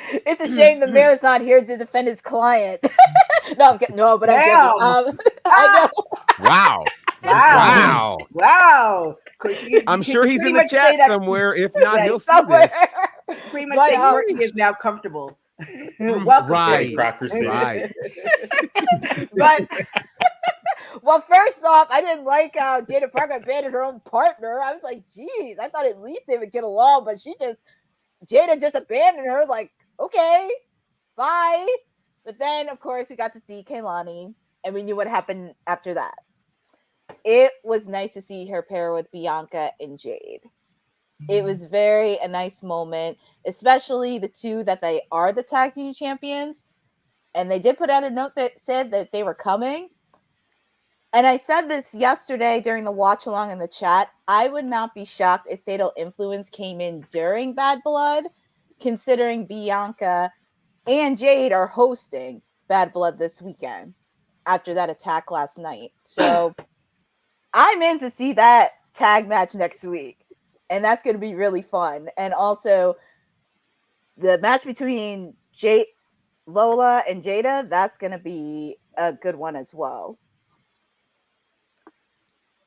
It's a shame the mayor's not here to defend his client. I'm joking. I know. Wow. I'm sure he's in the chat somewhere. If not, he'll see this. Pretty much Courtney is now comfortable. Welcome. Right. But well, first off, I didn't like how Jada Parker abandoned her own partner. I was like, geez, I thought at least they would get along, but Jada just abandoned her. Like, okay, bye. But then, of course, we got to see Kehlani, and we knew what happened after that. It was nice to see her pair with Bianca and Jade. It was a nice moment, especially the two that they are the tag team champions. And they did put out a note that said that they were coming. And I said this yesterday during the watch along in the chat. I would not be shocked if Fatal Influence came in during Bad Blood, considering Bianca and Jade are hosting Bad Blood this weekend after that attack last night. So I'm in to see that tag match next week. And that's going to be really fun. And also the match between Lola and Jada, that's going to be a good one as well.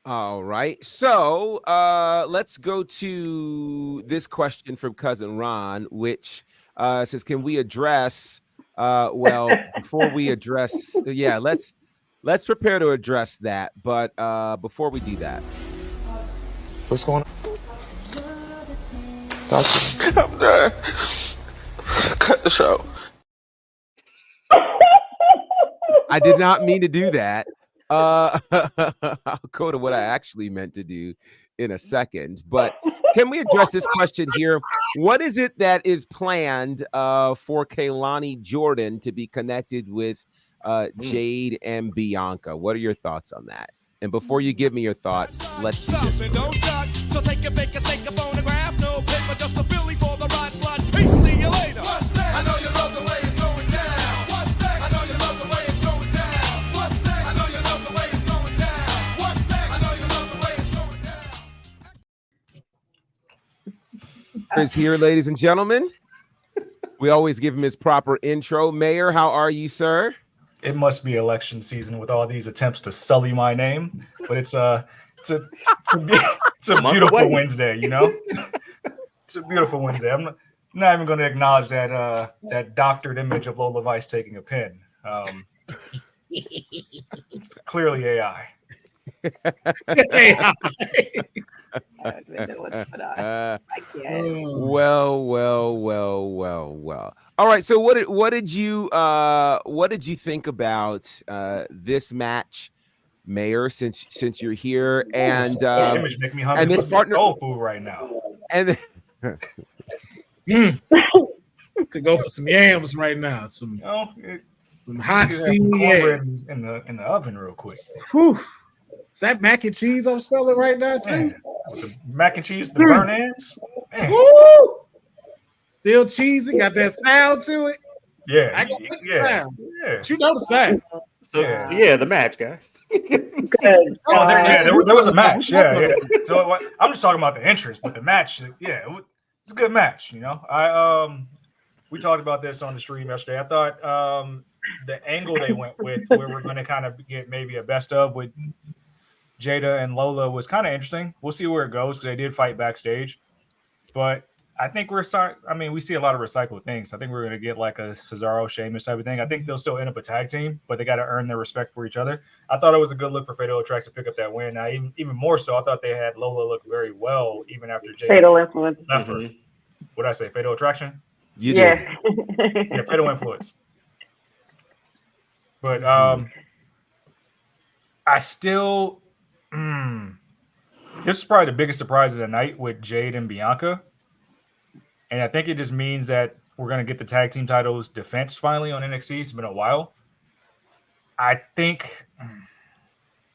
All right. So let's go to this question from Cousin Ron, which says, can we address, before we address, let's prepare to address that. But before we do that. What's going on? Doctor. I'm done. Cut the show. I did not mean to do that. I'll go to what I actually meant to do in a second. But can we address this question here? What is it that is planned for Kehlani Jordan to be connected with Jade and Bianca? What are your thoughts on that? And before you give me your thoughts, let's do this. So take a fake, take a phonograph, no paper, just a Philly for the ride slot. Peace, see you later. What's next? I know you love the way it's going down. What's next? I know you love the way it's going down. What's next? I know you love the way it's going down. What's next? I know you love the way it's going down. Is here, ladies and gentlemen. We always give him his proper intro. Mayor, how are you, sir? It must be election season with all these attempts to sully my name, but it's a beautiful Wednesday, you know. It's a beautiful Wednesday. I'm not even going to acknowledge that doctored image of Lola Vice taking a pen. It's clearly AI. Well. All right. So what did you think about this match, Mayor? Since you're here, and this image make me hungry for some soul food right now. And could go for some yams right now. Some hot steamy yams in the oven real quick. Whew. Is that mac and cheese I'm spelling right now too? Man, with the mac and cheese, the burnt ends. Woo! Still cheesy, got that sound to it. Yeah, I got that sound. Yeah. But you know the sound. So the match, guys. There was a match. Yeah. So I'm just talking about the entrance, but the match, it's a good match. You know, we talked about this on the stream yesterday. I thought the angle they went with, where we're going to kind of get maybe a best of with Jada and Lola, was kind of interesting. We'll see where it goes because they did fight backstage, but I think we see a lot of recycled things. I think we're going to get like a Cesaro, Sheamus type of thing. I think they'll still end up a tag team, but they got to earn their respect for each other. I thought it was a good look for Fatal Attraction to pick up that win. Now, even more so, I thought they had Lola look very well even after Jada Fatal Influence. left her. What did I say? Fatal Attraction? You did. Yeah, Fatal Influence. But I still this is probably the biggest surprise of the night with Jade and Bianca. And I think it just means that we're going to get the tag team titles defense finally on NXT. It's been a while. I think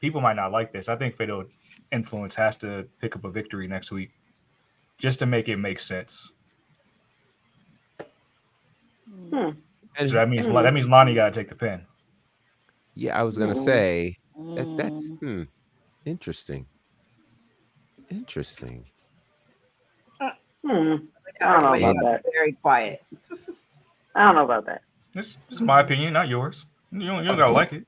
people might not like this. I think Fatal Influence has to pick up a victory next week just to make it make sense. So that means Lonnie got to take the pin. Yeah, I was going to say that's interesting. I don't know about that. Very quiet. I don't know about that. This is my opinion, not yours. You don't gotta like it.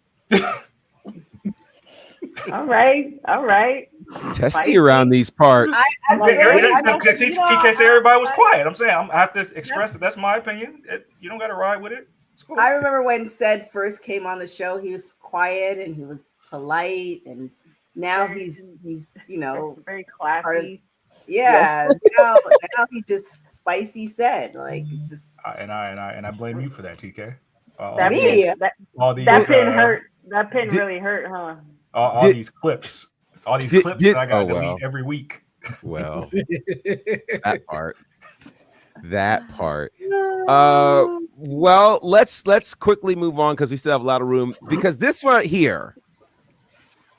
All right. Testy around these parts. TK said everybody was quiet. I'm saying I have to express it. That's my opinion. You don't gotta ride with it. It's cool. I remember when Ced first came on the show, he was quiet and he was polite, and now he's very classy. Yeah, now he just spicy Ced. Like it's just and I blame you for that, TK. That pin hurt. That pin really hurt, huh? All these clips. That I got to delete every week. Well, that part. Well, let's quickly move on because we still have a lot of room. Because this right here,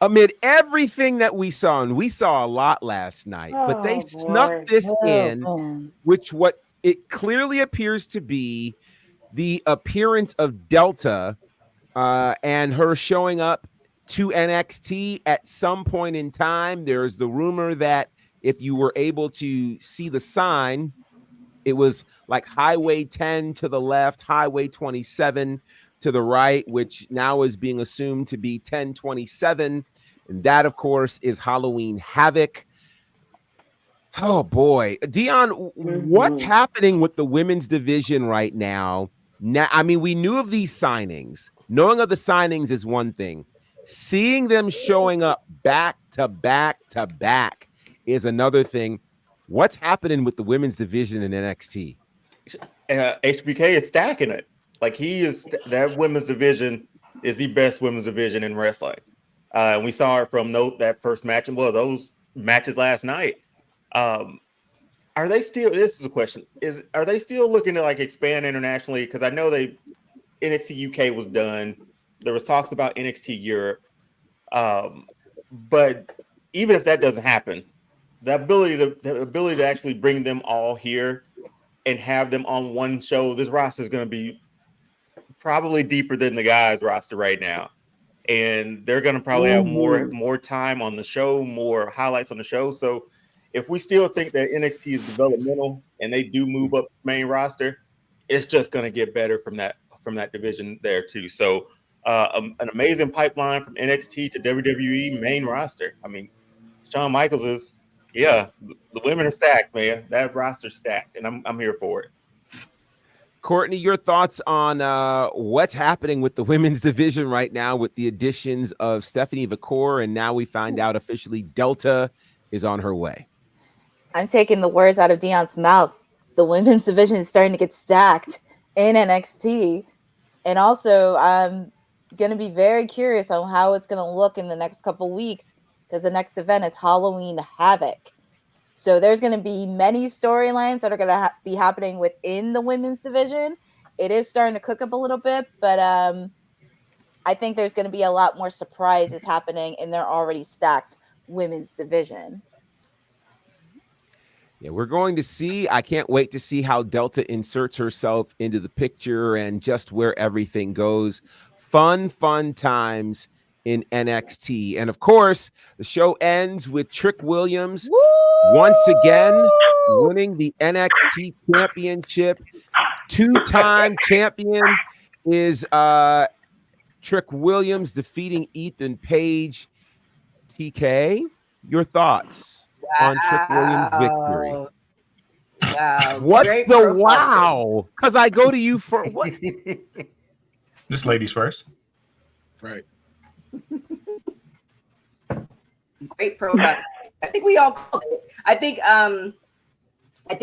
amid everything that we saw, and we saw a lot last night, but they snuck this in, which what it clearly appears to be the appearance of Delta and her showing up to NXT at some point in time. There's the rumor that if you were able to see the sign, it was like Highway 10 to the left, Highway 27 to the right, which now is being assumed to be 1027. And that, of course, is Halloween Havoc. Oh, boy. Dion, what's happening with the women's division right now? Now, I mean, we knew of these signings. Knowing of the signings is one thing. Seeing them showing up back to back to back is another thing. What's happening with the women's division in NXT? HBK is stacking it. Like that women's division is the best women's division in wrestling. And we saw it from that first match and those matches last night. Are they still? This is a question: are they still looking to expand internationally? Because I know NXT UK was done. There was talks about NXT Europe, but even if that doesn't happen, the ability to actually bring them all here and have them on one show, this roster is going to be probably deeper than the guys' roster right now, and they're going to probably have more time on the show, more highlights on the show. So if we still think that NXT is developmental and they do move up the main roster, it's just going to get better from that division there too. So an amazing pipeline from NXT to WWE main roster. I mean, Shawn Michaels is, the women are stacked, man. That roster's stacked, and I'm here for it. Courtney, your thoughts on what's happening with the women's division right now with the additions of Stephanie Vacour, and now we find out officially Delta is on her way. I'm taking the words out of Dion's mouth. The women's division is starting to get stacked in NXT. And also, I'm going to be very curious on how it's going to look in the next couple weeks, because the next event is Halloween Havoc. So there's going to be many storylines that are going to be happening within the women's division. It is starting to cook up a little bit, but I think there's going to be a lot more surprises happening in their already stacked women's division. Yeah, we're going to see. I can't wait to see how Delta inserts herself into the picture and just where everything goes. Fun times in NXT. And of course, the show ends with Trick Williams once again winning the NXT championship. Two-time champion is Trick Williams defeating Ethan Page. TK, your thoughts on Trick Williams' victory? Wow. What's Great the profile. wow? Because I go to you for what? This ladies first. Right. Great profile. I think we all called it. I think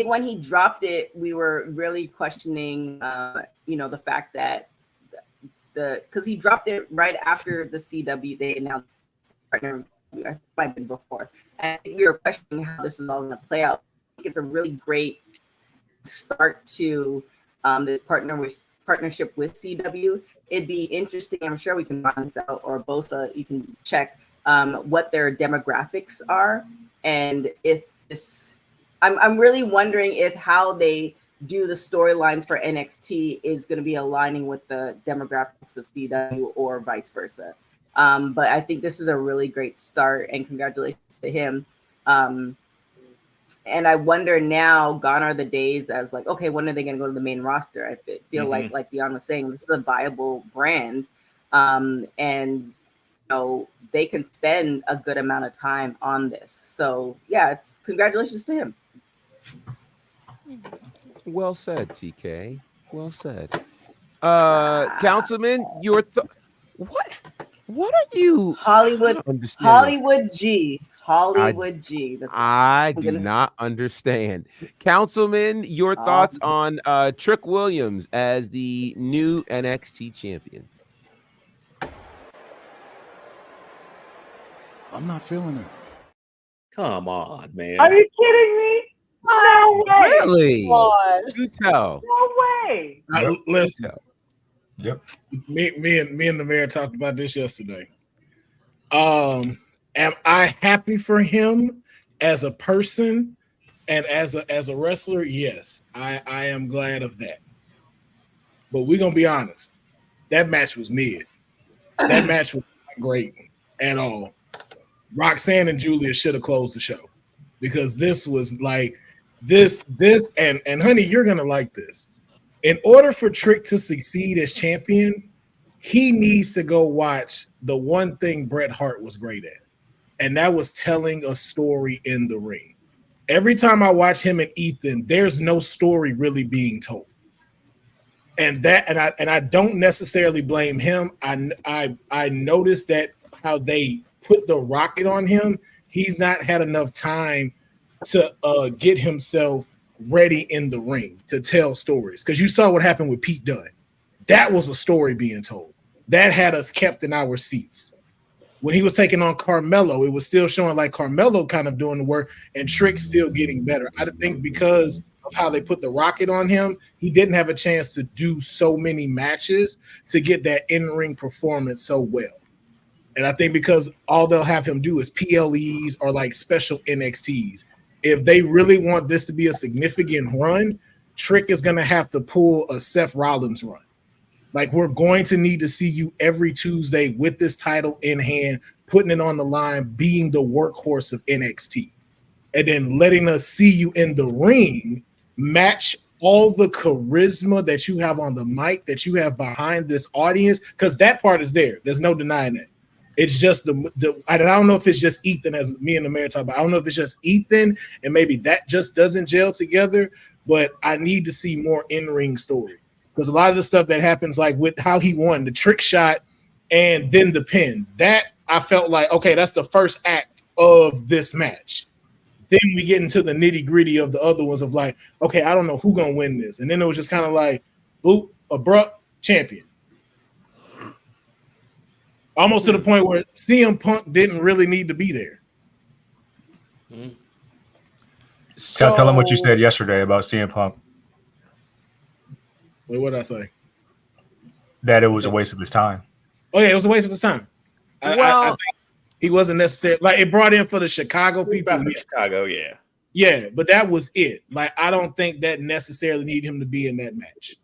when he dropped it, we were really questioning, the fact that because he dropped it right after the CW, they announced partner. I might have been before, and I think we were questioning how this is all going to play out. I think it's a really great start to this partnership with CW. It'd be interesting. I'm sure we can find this out, or Bosa, you can check what their demographics are, and if this. I'm really wondering if how they do the storylines for NXT is going to be aligning with the demographics of CW or vice versa. But I think this is a really great start, and congratulations to him. And I wonder now, gone are the days as like, okay, when are they going to go to the main roster? I feel like Dion was saying, this is a viable brand, and they can spend a good amount of time on this. So yeah, it's congratulations to him. Well said, TK. Well said. Councilman, your what are you? Hollywood G. I do not understand. Councilman, your thoughts on Trick Williams as the new NXT champion? I'm not feeling it. Come on, man. Are you kidding me? No way. Really? God. You tell. No way. Listen. Yep. Me and the mayor talked about this yesterday. Am I happy for him as a person and as a wrestler? Yes, I am glad of that. But we're gonna be honest. That match was mid. That match was not great at all. Roxanne and Julia should have closed the show, because this was like this and honey, you're gonna like this. In order for Trick to succeed as champion, he needs to go watch the one thing Bret Hart was great at, and that was telling a story in the ring. Every time I watch him and Ethan, there's no story really being told. And I don't necessarily blame him. I noticed that how they put the rocket on him, he's not had enough time to get himself ready in the ring to tell stories. Because you saw what happened with Pete Dunne. That was a story being told. That had us kept in our seats. When he was taking on Carmelo, it was still showing like Carmelo kind of doing the work and Trick still getting better. I think because of how they put the rocket on him, he didn't have a chance to do so many matches to get that in-ring performance so well. And I think because all they'll have him do is PLEs or like special NXTs. If they really want this to be a significant run, Trick is going to have to pull a Seth Rollins run. Like, we're going to need to see you every Tuesday with this title in hand, putting it on the line, being the workhorse of NXT. And then letting us see you in the ring match all the charisma that you have on the mic, that you have behind this audience, because that part is there. There's no denying that. It's just I don't know if it's just Ethan, as me and the mayor talk about. I don't know if it's just Ethan and maybe that just doesn't gel together, but I need to see more in-ring story. Because a lot of the stuff that happens, like with how he won, the trick shot and then the pin, that I felt like, okay, that's the first act of this match. Then we get into the nitty-gritty of the other ones of like, okay, I don't know who's going to win this. And then it was just kind of like, boop, abrupt, champion. Almost to the point where CM Punk didn't really need to be there. Tell him what you said yesterday about CM Punk. Wait, what did I say? That it was a waste of his time. Oh, yeah, it was a waste of his time. I think he wasn't necessarily, like, it brought in for the Chicago people. Chicago, yeah. Yeah, but that was it. Like, I don't think that necessarily need him to be in that match.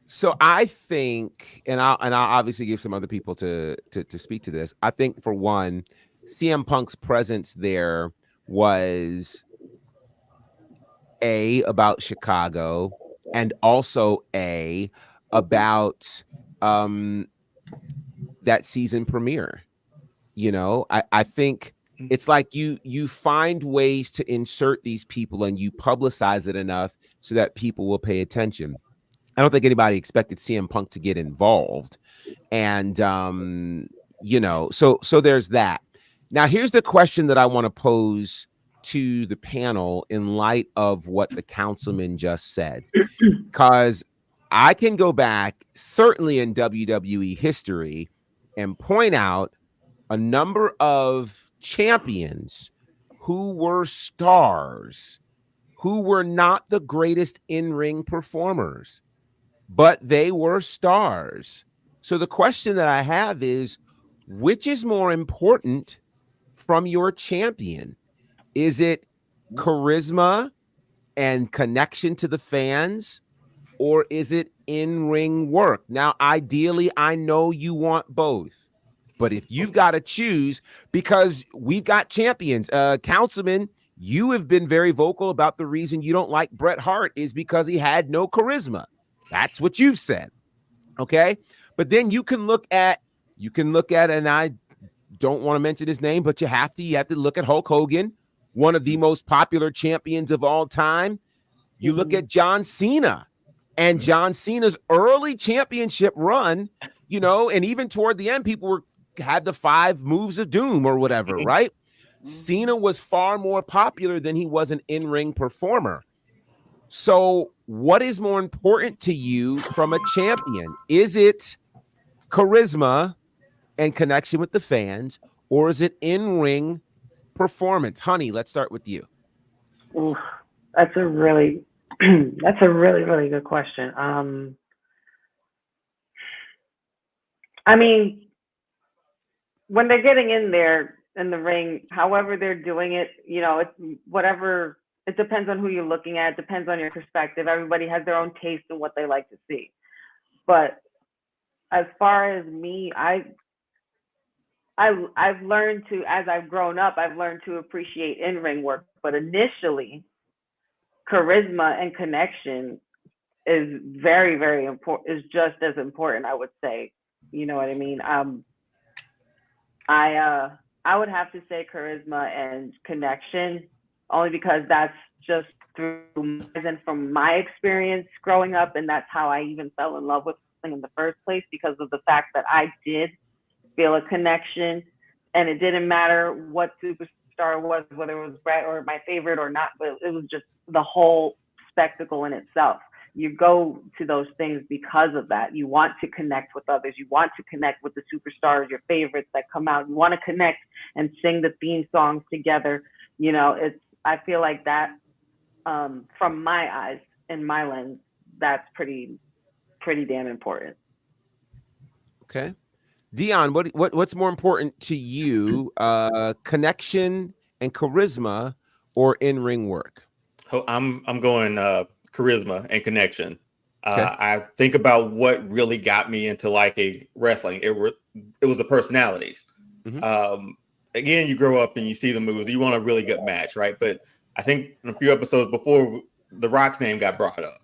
So I think, and I'll obviously give some other people to speak to this. I think for one, CM Punk's presence there was about Chicago, and also about that season premiere. You know, I think it's like you find ways to insert these people and you publicize it enough so that people will pay attention. I don't think anybody expected CM Punk to get involved. And, you know, so there's that. Now, here's the question that I want to pose to the panel in light of what the councilman just said, because I can go back, certainly in WWE history, and point out a number of champions who were stars, who were not the greatest in-ring performers, but they were stars. So the question that I have is, which is more important from your champion? Is it charisma and connection to the fans, or is it in-ring work? Now, ideally, I know you want both. But if you've got to choose, because we've got champions, Councilman, you have been very vocal about the reason you don't like Bret Hart is because he had no charisma. That's what you've said. Okay. But then you can look at, and I don't want to mention his name, but you have to look at Hulk Hogan, one of the most popular champions of all time. You look at John Cena and John Cena's early championship run, you know, and even toward the end, people had the 5 moves of doom or whatever, right? Cena was far more popular than he was an in-ring performer. So what is more important to you from a champion? Is it charisma and connection with the fans, or is it in-ring performance? Honey, let's start with you. Ooh, that's a really really good question. I mean, when they're getting in there in the ring, however they're doing it, you know, it's whatever. It depends on who you're looking at. It depends on your perspective. Everybody has their own taste in what they like to see. But as far as me, I've learned to, as I've grown up, I've learned to appreciate in-ring work. But initially, charisma and connection is very, very important. Is just as important, I would say. You know what I mean? I would have to say charisma and connection, only because that's just through and from my experience growing up, and that's how I even fell in love with wrestling in the first place, because of the fact that I did feel a connection, and it didn't matter what superstar it was, whether it was Bret or my favorite or not, but it was just the whole spectacle in itself. You go to those things because of that. You want to connect with others. You want to connect with the superstars, your favorites that come out. You want to connect and sing the theme songs together. You know, I feel like that, from my eyes and my lens, that's pretty damn important. Okay. Dion, what's more important to you, connection and charisma, or in-ring work? Oh, I'm going charisma and connection. Okay. I think about what really got me into liking wrestling. It was the personalities. Again, you grow up and you see the moves. You want a really good match, right? But I think in a few episodes before, The Rock's name got brought up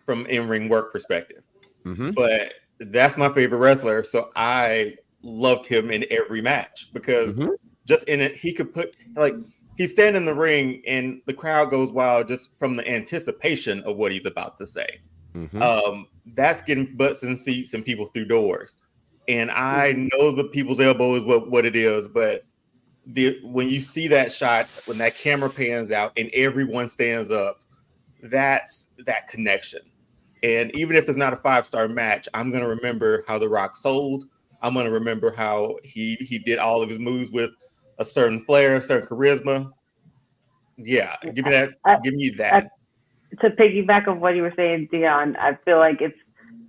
from in-ring work perspective. But that's my favorite wrestler, so I loved him in every match because just in it, he could put like he's standing in the ring and the crowd goes wild just from the anticipation of what he's about to say. That's getting butts in seats and people through doors. And I know the people's elbow is what it is, but when you see that shot, when that camera pans out and everyone stands up, that's that connection. And even if it's not a 5-star match, I'm going to remember how The Rock sold. I'm going to remember how he did all of his moves with a certain flair, a certain charisma. Yeah, give me that. Give me that. To piggyback on what you were saying, Dion, I feel like it's,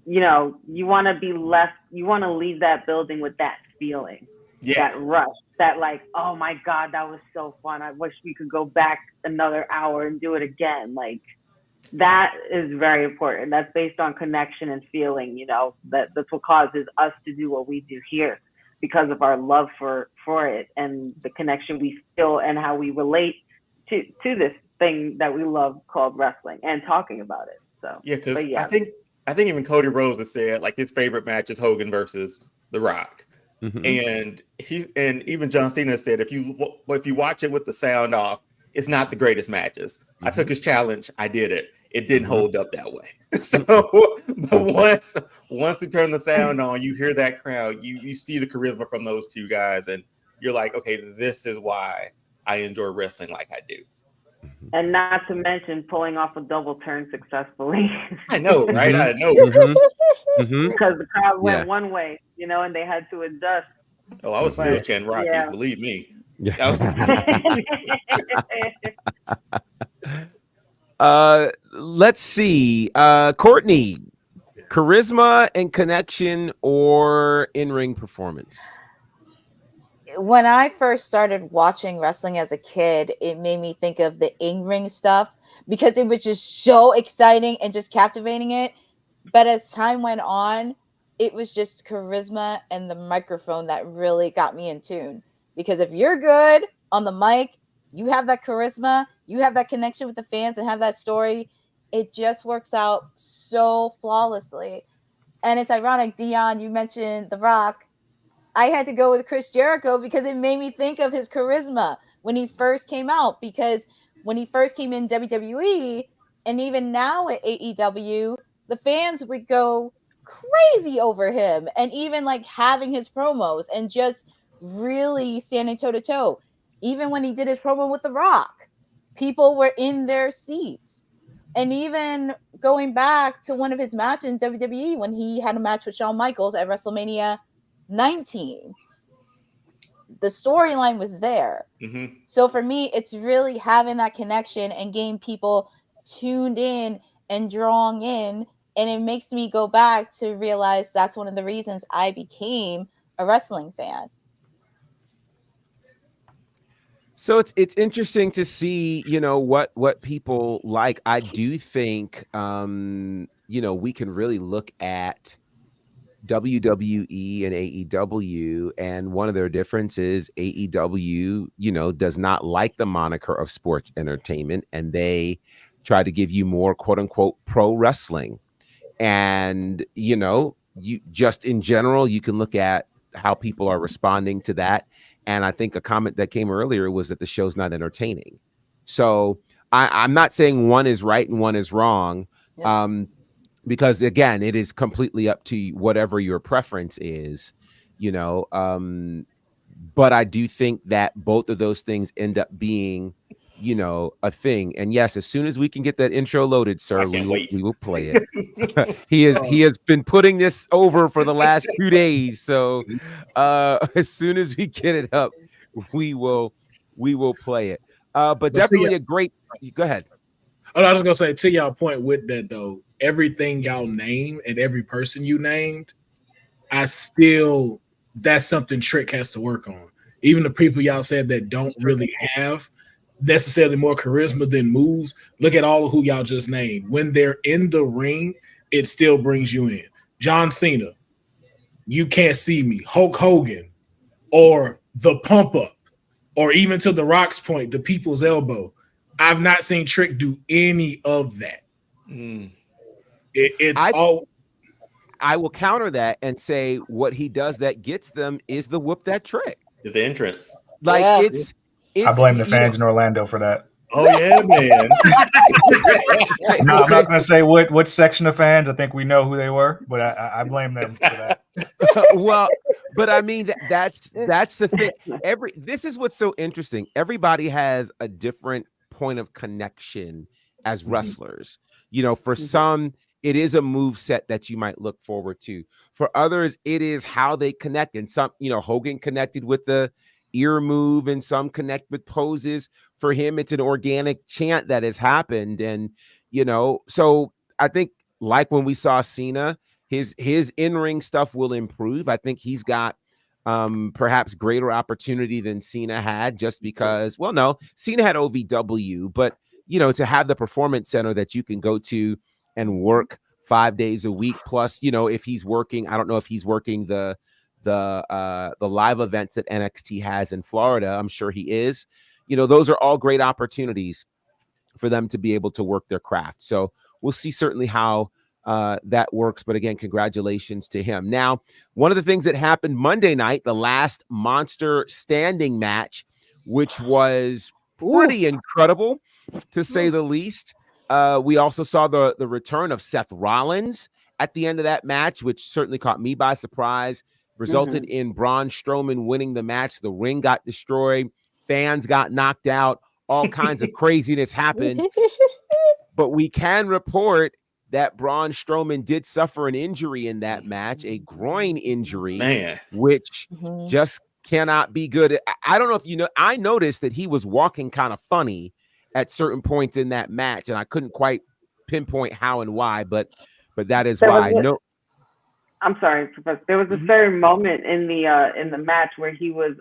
you want to be left, you want to leave that building with that feeling, that rush, that like, oh my God, that was so fun. I wish we could go back another hour and do it again. Like, that is very important. That's based on connection and feeling, that's what causes us to do what we do here because of our love for it and the connection we feel and how we relate to this thing that we love called wrestling and talking about it. So because I think even Cody Rhodes has said like his favorite match is Hogan versus The Rock. And even John Cena said if you watch it with the sound off, it's not the greatest matches. I took his challenge. I did it. It didn't hold up that way. So, but once we turn the sound on, you hear that crowd. You see the charisma from those two guys, and you're like, okay, this is why I enjoy wrestling like I do. And not to mention pulling off a double turn successfully. I know, right? I know. Because the crowd went one way, and they had to adjust. Oh, I was still chanting Rocky, believe me. Let's see. Courtney, charisma and connection or in-ring performance? When I first started watching wrestling as a kid, it made me think of the in-ring stuff because it was just so exciting and just captivating it. But as time went on, it was just charisma and the microphone that really got me in tune. Because if you're good on the mic, you have that charisma, you have that connection with the fans and have that story, it just works out so flawlessly. And it's ironic, Dion, you mentioned The Rock. I had to go with Chris Jericho because it made me think of his charisma when he first came out. Because when he first came in WWE, and even now at AEW, the fans would go crazy over him. And even like having his promos and just really standing toe to toe. Even when he did his promo with The Rock, people were in their seats. And even going back to one of his matches in WWE when he had a match with Shawn Michaels at WrestleMania 19, the storyline was there. So for me, it's really having that connection and getting people tuned in and drawn in. And it makes me go back to realize that's one of the reasons I became a wrestling fan. So it's interesting to see, what people like. I do think, we can really look at WWE and AEW, and one of their differences, AEW, does not like the moniker of sports entertainment, and they try to give you more quote unquote pro wrestling. And, you just in general, you can look at how people are responding to that. And I think a comment that came earlier was that the show's not entertaining. So I'm not saying one is right and one is wrong, because, again, it is completely up to whatever your preference is, but I do think that both of those things end up being, a thing. And yes, as soon as we can get that intro loaded, sir, we will play it. He has been putting this over for the last 2 days. So as soon as we get it up, we will play it. But definitely a great. Go ahead. Oh, I was gonna say, to y'all point with that though, everything y'all named and every person you named, that's something Trick has to work on. Even the people y'all said that don't really have necessarily more charisma than moves, look at all of who y'all just named. When they're in the ring, it still brings you in. John Cena, You Can't See Me, Hulk Hogan, or the Pump Up, or even to The Rock's point, the People's Elbow. I've not seen Trick do any of that. I will counter that and say what he does that gets them is the whoop that trick. Is the entrance. Like it's I blame the fans in Orlando for that. Oh yeah, man. No, I'm not going to say what section of fans. I think we know who they were, but I blame them for that. Well, but I mean that's the thing. This is what's so interesting. Everybody has a different point of connection as wrestlers. For some, it is a move set that you might look forward to. For others, it is how they connect. And some, Hogan connected with the ear move, and some connect with poses. For him, it's an organic chant that has happened. And, so I think like when we saw Cena, his in-ring stuff will improve. I think he's got perhaps greater opportunity than Cena had, just because, Cena had OVW, but to have the performance center that you can go to and work 5 days a week. Plus, if he's working, I don't know if he's working the live events that NXT has in Florida. I'm sure he is. Those are all great opportunities for them to be able to work their craft. So we'll see certainly how that works. But again, congratulations to him. Now, one of the things that happened Monday night, the last Monster Standing match, which was pretty incredible to say the least. We also saw the return of Seth Rollins at the end of that match, which certainly caught me by surprise. Resulted in Braun Strowman winning the match. The ring got destroyed. Fans got knocked out. All kinds of craziness happened. But we can report that Braun Strowman did suffer an injury in that match, a groin injury, which just cannot be good. I don't know if you know, I noticed that he was walking kind of funny at certain points in that match, and I couldn't quite pinpoint how and why, but that is why. I'm sorry, Professor. There was a certain moment in the match where he was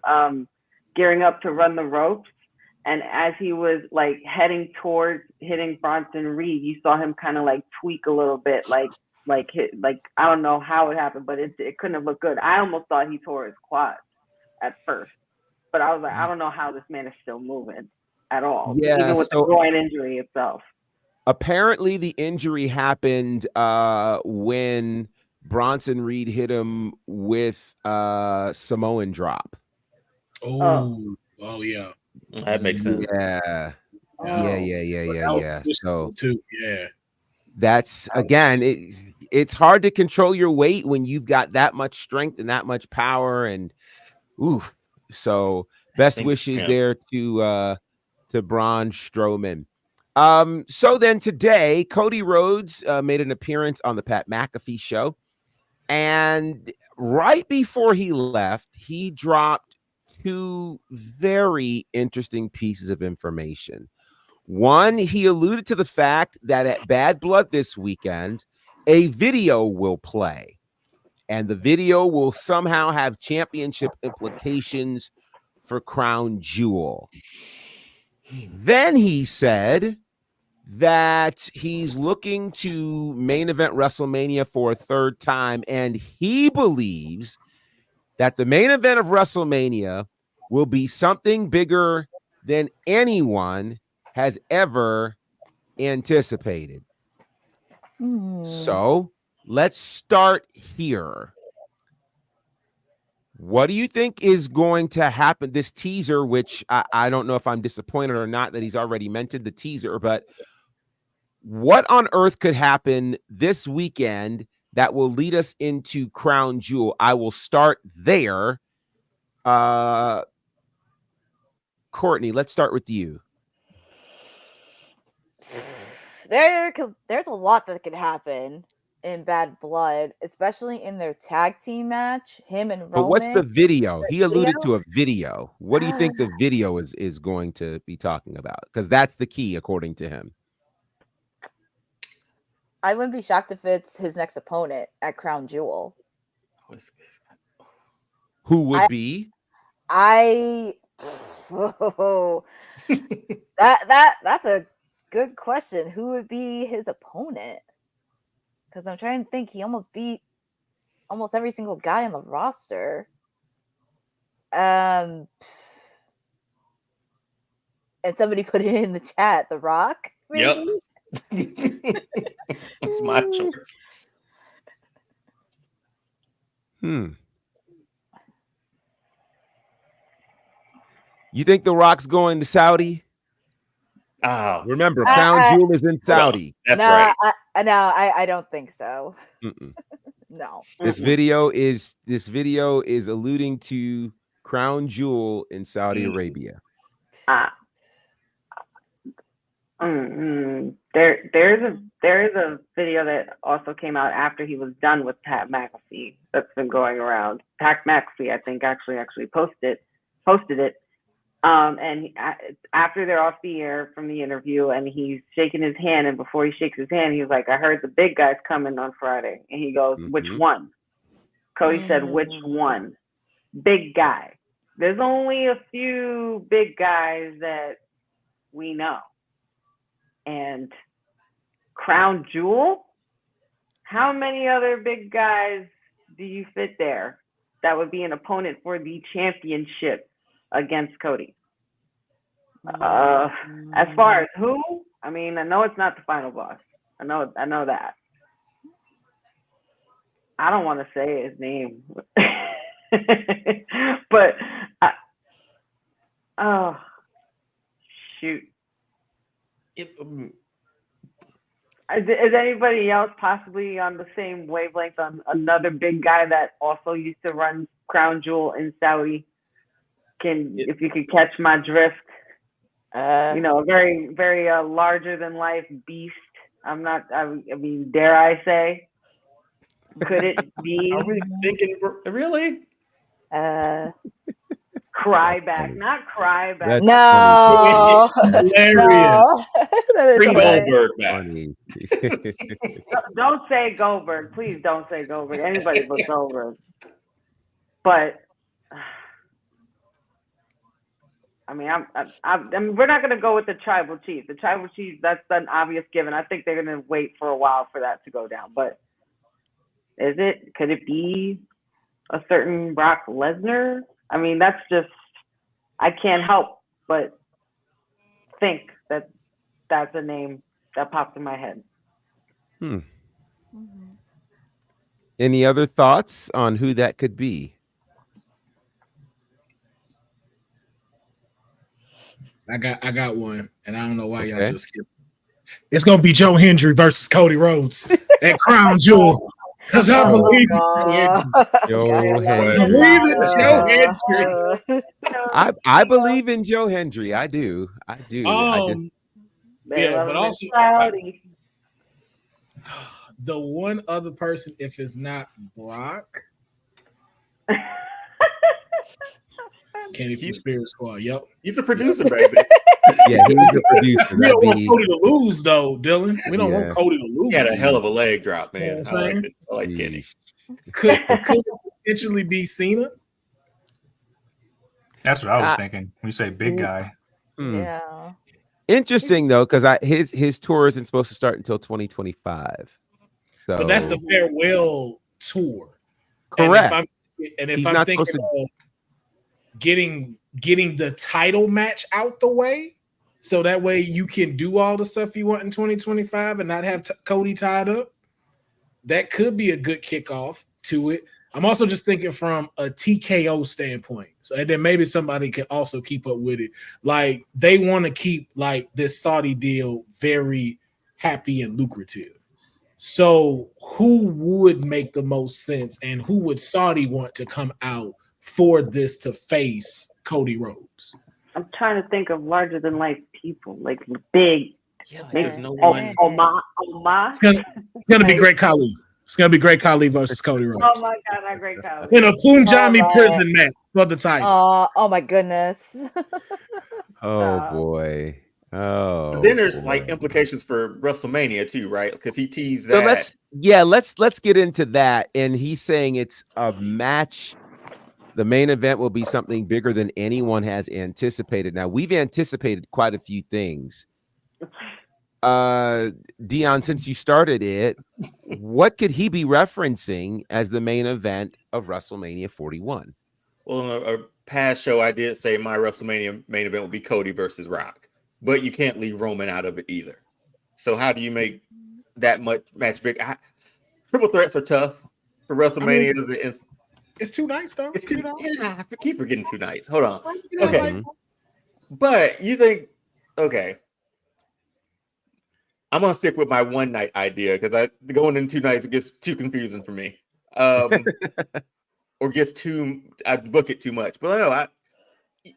gearing up to run the ropes, and as he was like heading towards hitting Bronson Reed, you saw him kind of like tweak a little bit, like I don't know how it happened, but it couldn't have looked good. I almost thought he tore his quad at first, but I was like, I don't know how this man is still moving at all, even with the groin injury itself. Apparently, the injury happened when Bronson Reed hit him with Samoan drop. Oh yeah. That makes sense. Yeah. So that's again, it's hard to control your weight when you've got that much strength and that much power, and so best wishes there to Braun Strowman. So then today, Cody Rhodes made an appearance on the Pat McAfee show, and right before he left, he dropped two very interesting pieces of information. One, he alluded to the fact that at Bad Blood this weekend, a video will play, and the video will somehow have championship implications for Crown Jewel. Then he said that he's looking to main event WrestleMania for a third time, and he believes that the main event of WrestleMania will be something bigger than anyone has ever anticipated. So let's start here. What do you think is going to happen? This teaser, which I don't know if I'm disappointed or not that he's already mentioned the teaser, but what on earth could happen this weekend that will lead us into Crown Jewel? I will start there. Courtney, let's start with you. There's a lot that could happen in Bad Blood, especially in their tag team match, him and Roman. But what's the video? He alluded to a video. What do you think the video is going to be talking about? Because that's the key, according to him. I wouldn't be shocked if it's his next opponent at Crown Jewel. Who would be? That's a good question. Who would be his opponent? Because I'm trying to think. He almost beat almost every single guy on the roster. And somebody put it in the chat. The Rock. Yep. Maybe? It's my choice. You think The Rock's going to Saudi? Oh, remember, Crown Jewel is in Saudi. That's right. I don't think so. No. This video is alluding to Crown Jewel in Saudi Arabia. There's a video that also came out after he was done with Pat McAfee that's been going around. Pat McAfee, I think, actually posted it. And after they're off the air from the interview, and he's shaking his hand, and before he shakes his hand, he's like, "I heard the big guy's coming on Friday," and he goes, "Which one?" Cody said, "Which one?" Big guy. There's only a few big guys that we know. And Crown Jewel, how many other big guys do you fit there that would be an opponent for the championship against Cody? As far as who, I mean, I know it's not the final boss. I know that. I don't want to say his name, but oh shoot. Is anybody else possibly on the same wavelength on another big guy that also used to run Crown Jewel in Saudi? If you could catch my drift, a very, very larger than life beast. I mean, dare I say, could it be? Are we thinking really? Cryback, not Cryback. No. Hilarious. Bring Goldberg back. Don't say Goldberg. Please don't say Goldberg. Anybody but Goldberg. But I mean, we're not going to go with the tribal chief. The tribal chief, that's an obvious given. I think they're going to wait for a while for that to go down. But could it be a certain Brock Lesnar? I mean, that's just, I can't help but think that that's a name that popped in my head. Any other thoughts on who that could be? I got one, and I don't know why y'all just skipped. It's gonna be Joe Hendry versus Cody Rhodes at Crown Jewel. Because I believe Joe Hendry. I believe in Joe Hendry. I do. Yeah, but also the one other person, if it's not Brock, Kenny from Spirit Squad. Yep, he's a producer, baby. Yeah, he's the producer. We don't want Cody to lose, though, Dylan. We don't want Cody to lose. He had a hell of a leg drop, man. You know I like Kenny. Could it potentially be Cena? That's what I was thinking. When you say big guy. Yeah. Interesting though, because his tour isn't supposed to start until 2025. So, but that's the farewell tour. Correct. And if I'm thinking of getting the title match out the way, so that way you can do all the stuff you want in 2025 and not have Cody tied up, that could be a good kickoff to it. I'm also just thinking from a TKO standpoint. So and then maybe somebody can also keep up with it. Like they want to keep like this Saudi deal very happy and lucrative. So who would make the most sense and who would Saudi want to come out for this to face Cody Rhodes? I'm trying to think of larger than life people, like big. Yeah, there's no one. Omar. It's gonna be Great Khali. It's gonna be Great Khali versus Cody Rhodes. Oh my God, not Great Khali. In a Punjabi prison match for the title. Oh my goodness. Oh boy. Oh. But then there's like implications for WrestleMania too, right? Because he teased that. So let's get into that. And he's saying it's a match. The main event will be something bigger than anyone has anticipated. Now, we've anticipated quite a few things. Dion, since you started it, what could he be referencing as the main event of WrestleMania 41? Well, in a past show, I did say my WrestleMania main event will be Cody versus Rock. but you can't leave Roman out of it either. So how do you make that match big? Triple threats are tough for WrestleMania. I mean, it's 2 nights though. It's 2 nights. Yeah, I keep forgetting 2 nights. Hold on. Okay, but you think okay? I'm gonna stick with my 1 night idea because going in 2 nights it gets too confusing for me, or gets I book it too much. But no,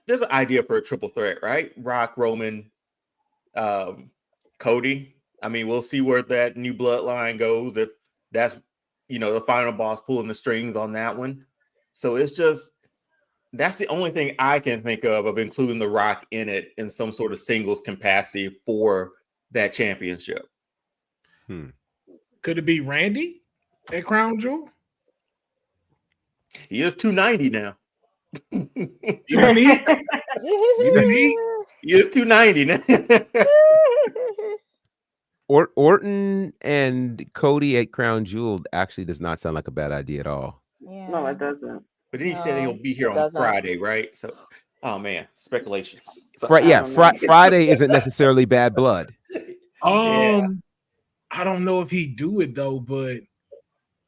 there's an idea for a triple threat, right? Rock, Roman, Cody. I mean, we'll see where that new bloodline goes if that's the final boss pulling the strings on that one. So that's the only thing I can think of including The Rock in it in some sort of singles capacity for that championship. Could it be Randy at Crown Jewel? He is 290 now. You don't need. He is 290 now. Orton and Cody at Crown Jewel actually does not sound like a bad idea at all. Yeah. No, it doesn't. But then he said he'll be here on Friday, right? So, oh man, speculations. So, Right? Yeah, Friday isn't necessarily bad blood. I don't know if he do it though, but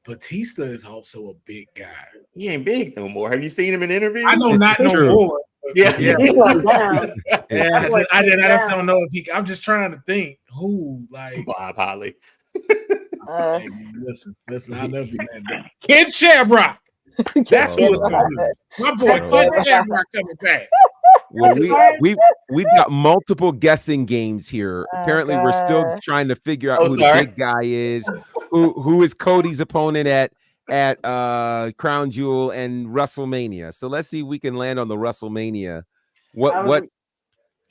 Batista is also a big guy. He ain't big no more. Have you seen him in interviews? I know not no more. Yeah. I just don't know if he. I'm just trying to think who like Bob Holly. Hey, listen. I love you, man. Ken Shamrock. That's who it's gonna be. My boy Ken Shamrock coming back. Well, we've got multiple guessing games here. Apparently, we're still trying to figure out who the big guy is. Who is Cody's opponent at Crown Jewel and WrestleMania? So let's see if we can land on the WrestleMania. What do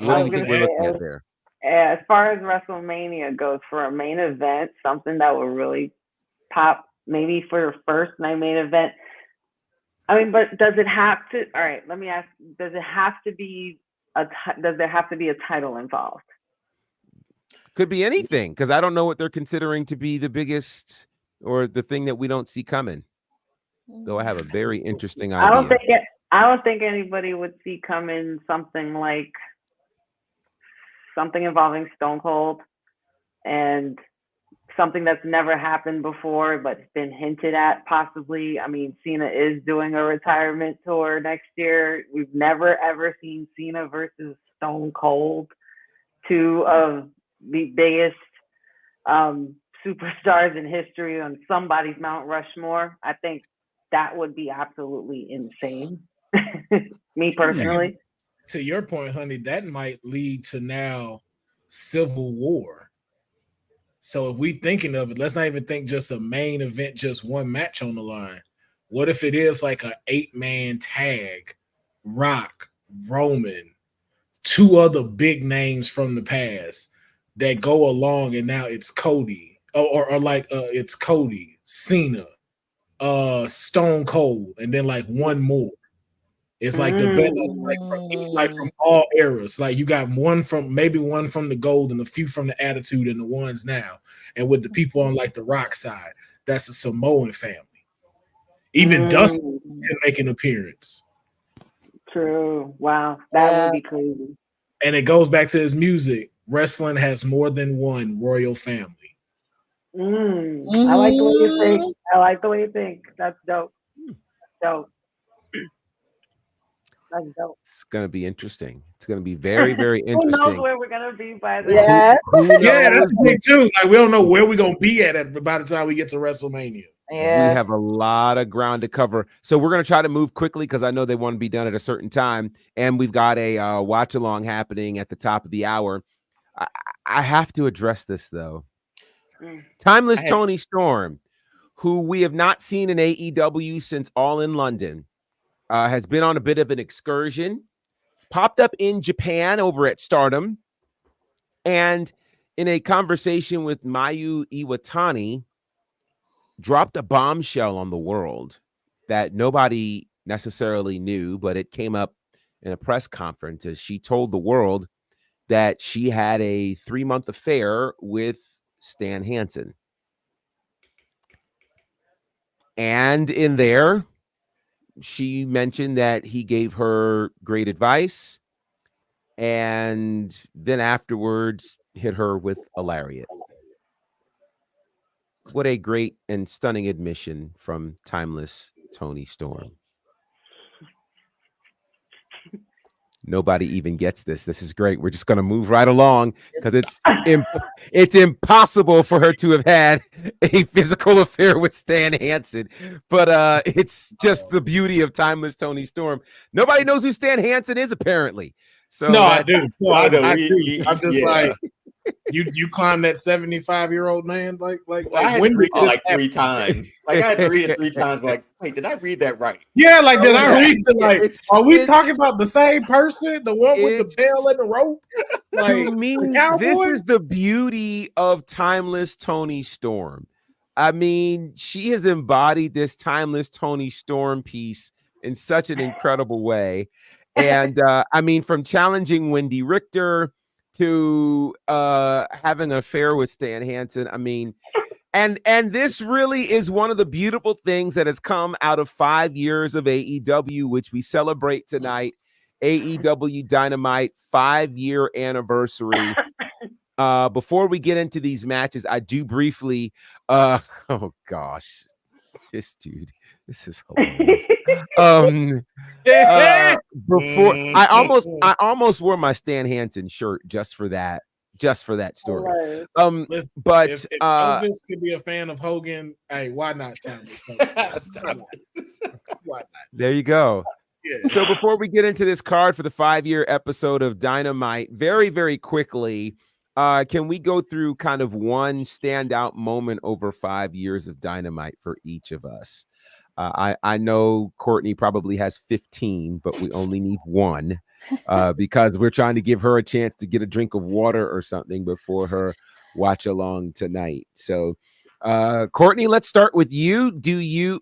you think we're looking at there? As far as WrestleMania goes, for a main event, something that will really pop, maybe for your first night main event. I mean, but does it have to? All right, let me ask: does it have to be does there have to be a title involved? Could be anything, because I don't know what they're considering to be the biggest or the thing that we don't see coming. Though I have a very interesting idea. I don't think anybody would see coming something involving Stone Cold and something that's never happened before but been hinted at possibly. I mean, Cena is doing a retirement tour next year. We've never ever seen Cena versus Stone Cold, 2 of the biggest superstars in history on somebody's Mount Rushmore. I think that would be absolutely insane. Me personally. To your point, honey, that might lead to now Civil War. So if we thinking of it, let's not even think just a main event, just one match on the line. What if it is like an 8-man tag? Rock, Roman, 2 other big names from the past that go along, and now it's Cody, or it's Cody, Cena, Stone Cold, and then like one more. It's like the best, from all eras. Like you got one from the gold and a few from the attitude and the ones now. And with the people on like the Rock side, that's a Samoan family. Even Dustin can make an appearance. True. Wow. That would be crazy. And it goes back to his music. Wrestling has more than one royal family. I like the way you think. I like the way you think. That's dope. Dope. That's dope. It's gonna be interesting. It's gonna be very, very Who interesting. knows where we're gonna be by then? Yeah. Yeah, that's the thing too. Like we don't know where we're gonna be at by the time we get to WrestleMania. Yeah. We have a lot of ground to cover. So we're going to try to move quickly because I know they want to be done at a certain time. And we've got a watch along happening at the top of the hour. I have to address this, though. Timeless Tony Storm, who we have not seen in AEW since All in London, has been on a bit of an excursion, popped up in Japan over at Stardom. And in a conversation with Mayu Iwatani, dropped a bombshell on the world that nobody necessarily knew, but it came up in a press conference as she told the world that she had a 3-month affair with Stan Hansen. And in there, she mentioned that he gave her great advice and then afterwards hit her with a lariat. What a great and stunning admission from timeless Toni Storm. Nobody even gets this. This is great. We're just going to move right along because it's impossible for her to have had a physical affair with Stan Hansen. But it's just the beauty of timeless Toni Storm. Nobody knows who Stan Hansen is, apparently. So no, I do. No, I agree. I'm just yeah. like, you climb that 75-year-old man like I had when to read did it this like 3 happen? times. Like I had to read it 3 times. Like, wait, did I read that right? Yeah, like did I read the like? It's- Are we it's- talking about the same person? The one with the It's- bell and the rope? Like, To me, the cowboy? this is the beauty of timeless Toni Storm. I mean, she has embodied this timeless Toni Storm piece in such an incredible way. And I mean, from challenging Wendy Richter to having an affair with Stan Hansen. I mean, and this really is one of the beautiful things that has come out of 5 years of AEW, which we celebrate tonight. AEW Dynamite 5-year anniversary. Before we get into these matches, I do briefly oh gosh, this dude, this is hilarious. Before I almost wore my Stan Hansen shirt just for that story. Listen, But if Elvis could be a fan of Hogan, hey, why not? Why not? there you go. Yeah. So before we get into this card for the 5-year episode of Dynamite, very, very quickly, can we go through kind of one standout moment over 5 years of Dynamite for each of us? I know Courtney probably has 15, but we only need one because we're trying to give her a chance to get a drink of water or something before her watch along tonight. So, Courtney, let's start with you. Do you...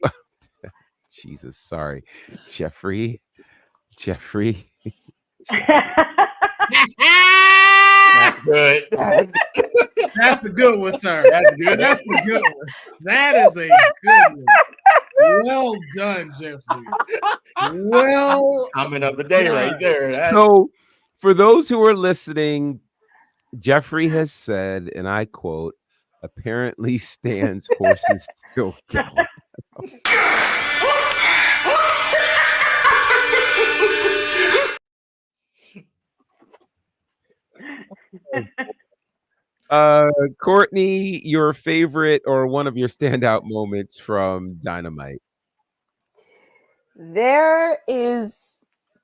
Jesus, sorry. Jeffrey. That's good. That's a good one, sir. That's good. That's a good one. That is a good one. Well done, Jeffrey. Well, comment of the day right there. So, for those who are listening, Jeffrey has said, and I quote, apparently Stan's horses still gallop. Courtney, your favorite or one of your standout moments from Dynamite? There's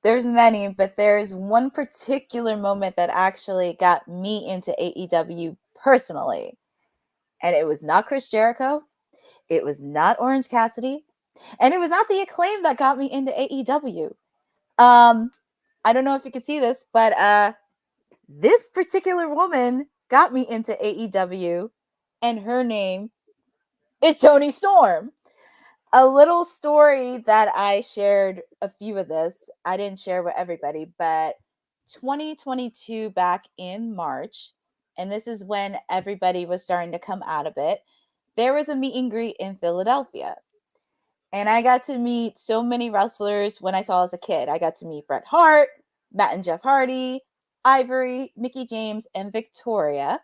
many, but there's one particular moment that actually got me into AEW personally. And it was not Chris Jericho. It was not Orange Cassidy. And it was not the Acclaim that got me into AEW. I don't know if you can see this, but this particular woman got me into AEW, and her name is Toni Storm. A little story that I shared a few of this. I didn't share with everybody, but 2022 back in March, and this is when everybody was starting to come out of it, there was a meet and greet in Philadelphia. And I got to meet so many wrestlers when I saw as a kid. I got to meet Bret Hart, Matt and Jeff Hardy, Ivory, Mickie James, and Victoria.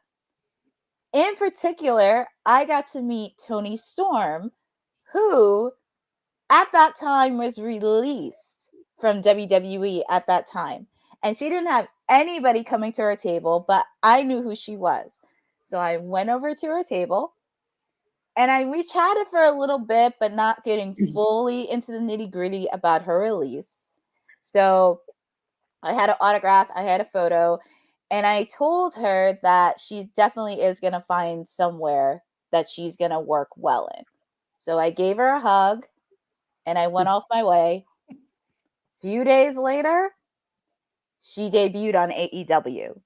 In particular, I got to meet Toni Storm, who at that time was released from WWE at that time. And she didn't have anybody coming to her table, but I knew who she was. So I went over to her table and we chatted for a little bit, but not getting fully into the nitty-gritty about her release. So I had an autograph, I had a photo, and I told her that she definitely is going to find somewhere that she's going to work well in. So I gave her a hug and I went off my way. A few days later, she debuted on AEW.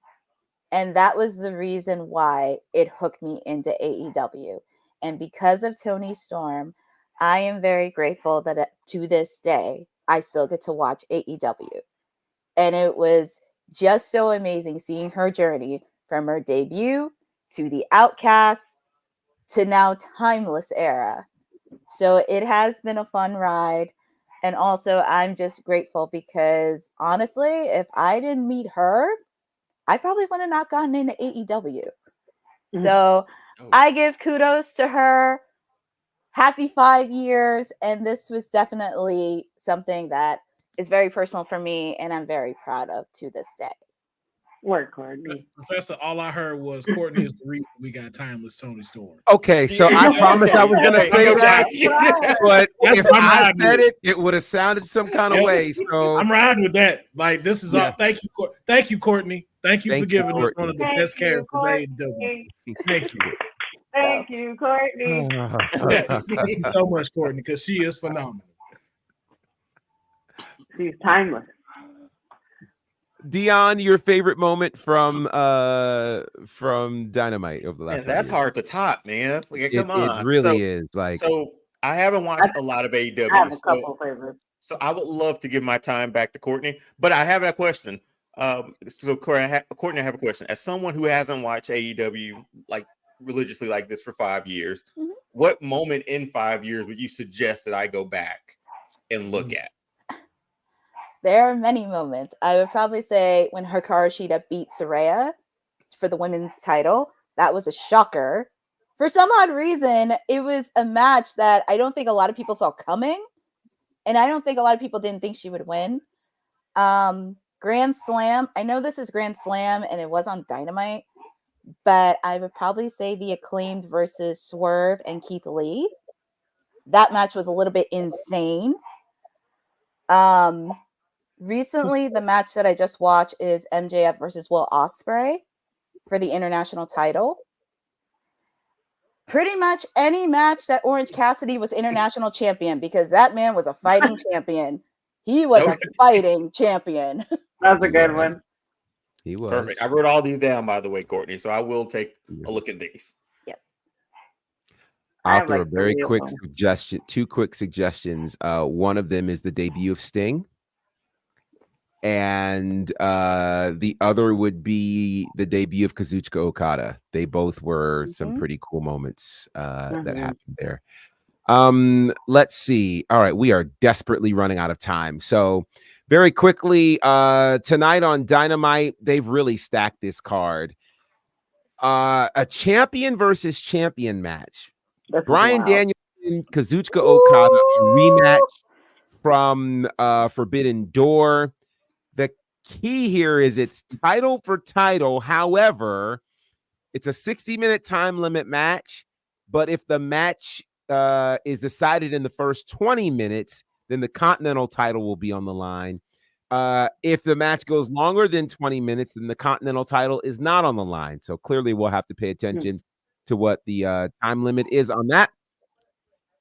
And that was the reason why it hooked me into AEW. And because of Toni Storm, I am very grateful that to this day, I still get to watch AEW. And it was just so amazing seeing her journey from her debut to the Outcast to now Timeless Era. So it has been a fun ride. And also, I'm just grateful because honestly, if I didn't meet her, I probably would have not gotten into AEW. So I give kudos to her. Happy 5 years. And this was definitely something that is very personal for me and I'm very proud of to this day. Work, Courtney. Professor, all I heard was Courtney is the reason we got Timeless Tony Storm. Okay, so I promised I was going to say that, but if I said it, it would have sounded some kind of way. So I'm riding with that. Like, this is all. Thank you, Courtney. Thank you for giving us one of the best characters AEW. Thank you. Thank you, Courtney. Thank you so much, Courtney, because she is phenomenal. She's timeless. Dion, your favorite moment from Dynamite over the last? That's hard to top, man. Like, come on, it really is. Like, so I haven't watched a lot of AEW. I have a couple favorites. So I would love to give my time back to Courtney, but I have a question. So Courtney, I have a question. As someone who hasn't watched AEW like religiously like this for 5 years, what moment in 5 years would you suggest that I go back and look at? There are many moments. I would probably say when Hikaru Shida beat Saraya for the women's title. That was a shocker. For some odd reason, it was a match that I don't think a lot of people saw coming. And I don't think a lot of people didn't think she would win. Grand Slam. I know this is Grand Slam and it was on Dynamite, but I would probably say the Acclaimed versus Swerve and Keith Lee. That match was a little bit insane. Recently, the match that I just watched is MJF versus Will Ospreay for the international title. Pretty much any match that Orange Cassidy was international champion, because that man was a fighting champion. He was a fighting champion. That was a good one. He was. Perfect. I wrote all these down, by the way, Courtney, so I will take a look at these. Yes. I'll throw a very quick suggestion, 2 quick suggestions. One of them is the debut of Sting. And the other would be the debut of Kazuchika Okada. They both were some pretty cool moments that happened there. Let's see. All right, we are desperately running out of time. So very quickly, tonight on Dynamite, they've really stacked this card. A champion versus champion match. Bryan Danielson, Kazuchika Okada, a rematch from Forbidden Door. The key here is it's title for title. However, it's a 60-minute time limit match. But if the match is decided in the first 20 minutes, then the Continental title will be on the line. If the match goes longer than 20 minutes, then the Continental title is not on the line. So clearly we'll have to pay attention to what the time limit is on that.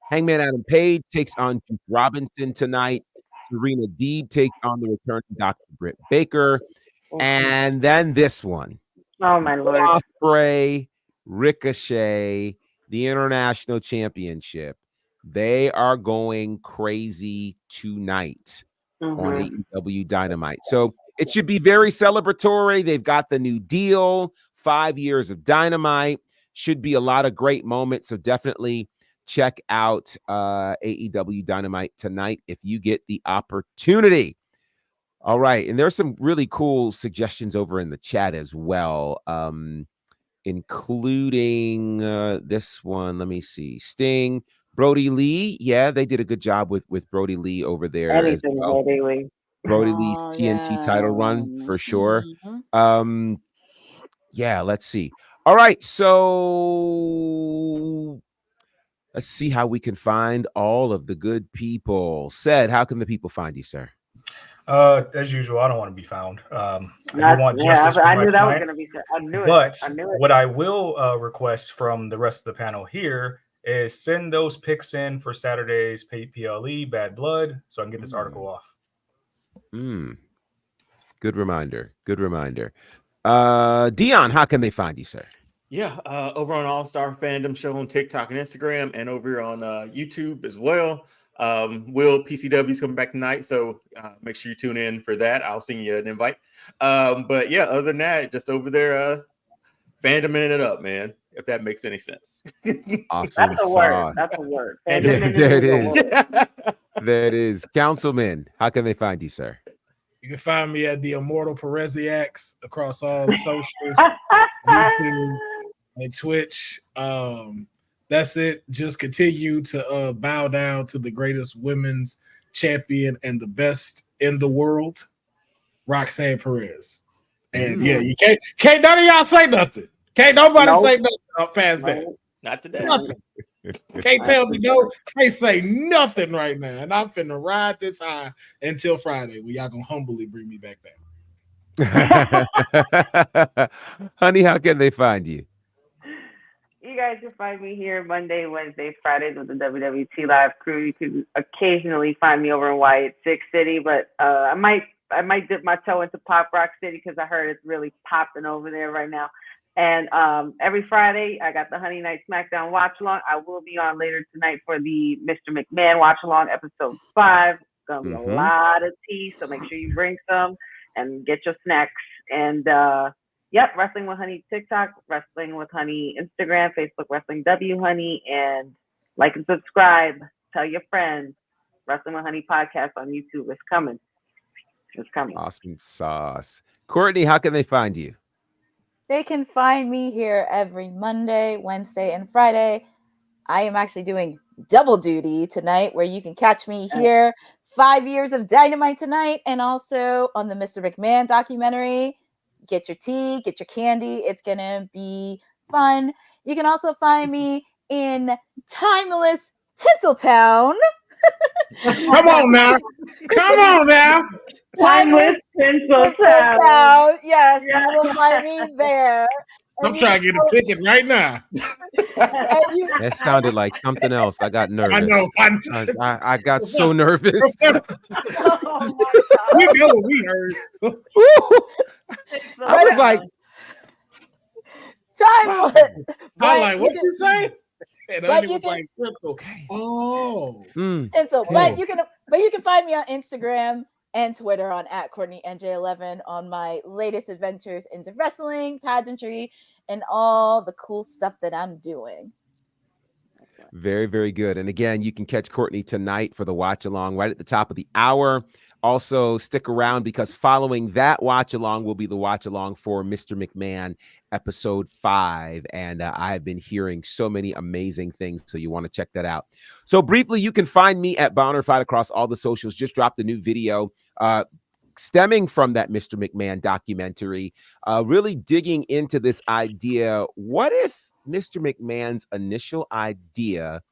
Hangman Adam Page takes on Juice Robinson tonight. Serena Deeb takes on the return of Dr. Britt Baker. And then this one. Oh, my Lord. Ospreay, Ricochet, the International Championship. They are going crazy tonight on AEW Dynamite. So it should be very celebratory. They've got the new deal, 5 years of Dynamite. Should be a lot of great moments. So definitely check out AEW Dynamite tonight if you get the opportunity. All right. And there's some really cool suggestions over in the chat as well, including this one. Let me see. Sting, Brody Lee. Yeah, they did a good job with Brody Lee over there. As well. Brody Lee's TNT title run for sure. Yeah, let's see. All right. So let's see how we can find all of the good people. Ced, how can the people find you, sir? As usual, I don't want to be found. I want justice. I knew that was going to be. I knew it. But I knew it. What I will request from the rest of the panel here is send those picks in for Saturday's PLE Bad Blood, so I can get this article off. Good reminder. Good reminder. Dion, how can they find you, sir? Yeah, over on All Star Fandom Show on TikTok and Instagram, and over on YouTube as well. Will PCW's coming back tonight, so make sure you tune in for that. I'll send you an invite. But yeah, other than that, just over there, fandoming it up, man. if that makes any sense. Awesome. That's a word. That's a word. And there it is. There it is. Councilman, how can they find you, sir? You can find me at the Immortal Pereziacs across all socials, YouTube and Twitch. That's it. Just continue to bow down to the greatest women's champion and the best in the world, Roxanne Perez. And yeah, you can't none of y'all say nothing. Can't nobody say nothing up past that. Not today. Nothing. Can't tell me no. Can't say nothing right now. And I'm finna ride this high until Friday when y'all gonna humbly bring me back down. Honey, how can they find you? You guys can find me here Monday, Wednesday, Fridays with the WWT Live crew. You can occasionally find me over in Wyatt Six City, but I might dip my toe into Pop Rock City because I heard it's really popping over there right now. And every Friday, I got the Honey Night SmackDown watch along. I will be on later tonight for the Mr. McMahon watch along, episode 5. It's gonna be a lot of tea, so make sure you bring some and get your snacks. And yep, Wrestling with Honey TikTok, Wrestling with Honey Instagram, Facebook Wrestling W Honey, and like and subscribe. Tell your friends. Wrestling with Honey podcast on YouTube is coming. It's coming. Awesome sauce. Courtney, how can they find you? They can find me here every Monday, Wednesday, and Friday. I am actually doing double duty tonight, where you can catch me here 5 years of Dynamite tonight, and also on the Mr. McMahon documentary. Get your tea, get your candy. It's going to be fun. You can also find me in timeless Tinseltown. Come on now. Come on now. Timeless Tinseltown. Yes, you will find me there. I'm trying to get a ticket right now. That sounded like something else. I got nervous. I know. I got so nervous. Oh We know what we heard. I was like, timeless. I'm like, what'd she say? And But it you was can- like, oh. Tinsel, but you can find me on Instagram and Twitter on @CourtneyNJ11 on my latest adventures into wrestling, pageantry, and all the cool stuff that I'm doing. very, very good. And again, you can catch Courtney tonight for the watch along right at the top of the hour. Also, stick around because following that watch along will be the watch along for Mr. McMahon episode 5. And I have been hearing so many amazing things. So you want to check that out. So briefly, you can find me at bonnerfide across all the socials. Just dropped a new video stemming from that Mr. McMahon documentary, really digging into this idea. What if Mr. McMahon's initial idea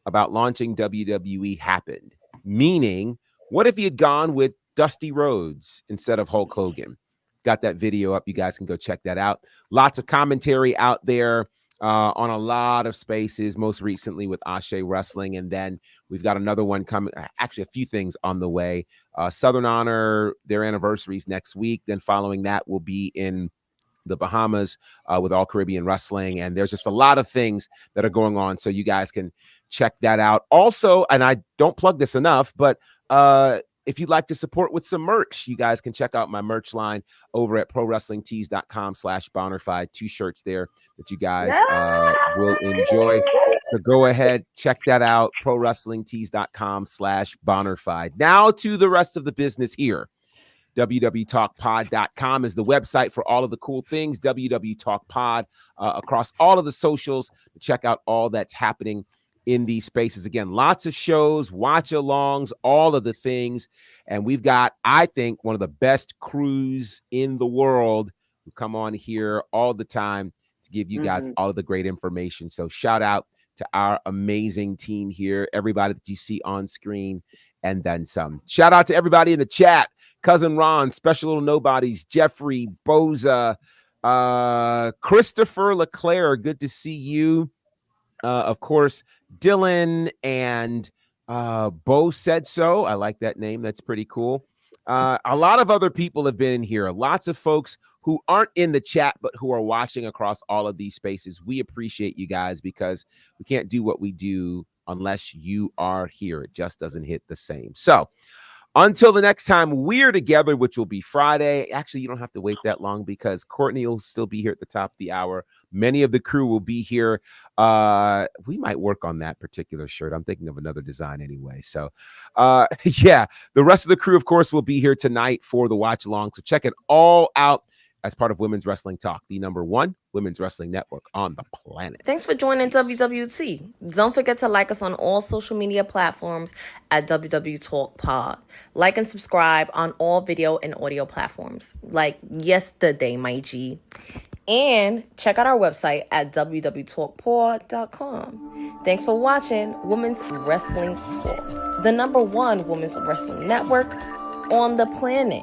about launching WWE happened? Meaning, what if he had gone with Dusty Rhodes instead of Hulk Hogan? Got that video up. You guys can go check that out. Lots of commentary out there on a lot of spaces, most recently with Ashe Wrestling. And then we've got another one coming, actually a few things on the way. Southern Honor, their anniversaries next week. Then following that will be in the Bahamas with All Caribbean Wrestling. And there's just a lot of things that are going on. So you guys can check that out. Also, and I don't plug this enough, but if you'd like to support with some merch, you guys can check out my merch line over at prowrestlingtees.com/bonnerfide. 2 shirts there that you guys will enjoy. So go ahead, check that out, prowrestlingtees.com/bonnerfide. Now to the rest of the business here. www talkpod.com is the website for all of the cool things. www.talkpod across all of the socials to check out all that's happening in these spaces. Again, lots of shows, watch alongs, all of the things. And we've got, I think, one of the best crews in the world who come on here all the time to give you guys all of the great information. So shout out to our amazing team here, everybody that you see on screen and then some. Shout out to everybody in the chat. Cousin Ron, Special Little Nobodies, Jeffrey, Boza, Christopher LeClaire, good to see you. Of course, Dylan and Bo Said So. I like that name. That's pretty cool. A lot of other people have been in here. Lots of folks who aren't in the chat, but who are watching across all of these spaces. We appreciate you guys because we can't do what we do unless you are here. It just doesn't hit the same. So Until the next time we're together, which will be Friday. Actually, you don't have to wait that long because Courtney will still be here at the top of the hour. Many of the crew will be here. We might work on that particular shirt. I'm thinking of another design anyway. So, yeah, the rest of the crew, of course, will be here tonight for the watch along. So check it all out as part of Women's Wrestling Talk, the #1 women's wrestling network on the planet. Thanks for joining WWT. Don't forget to like us on all social media platforms at WWTalkpod. Like and subscribe on all video and audio platforms, like yesterday, my G. And check out our website at www.talkpod.com. Thanks for watching Women's Wrestling Talk, the #1 women's wrestling network on the planet.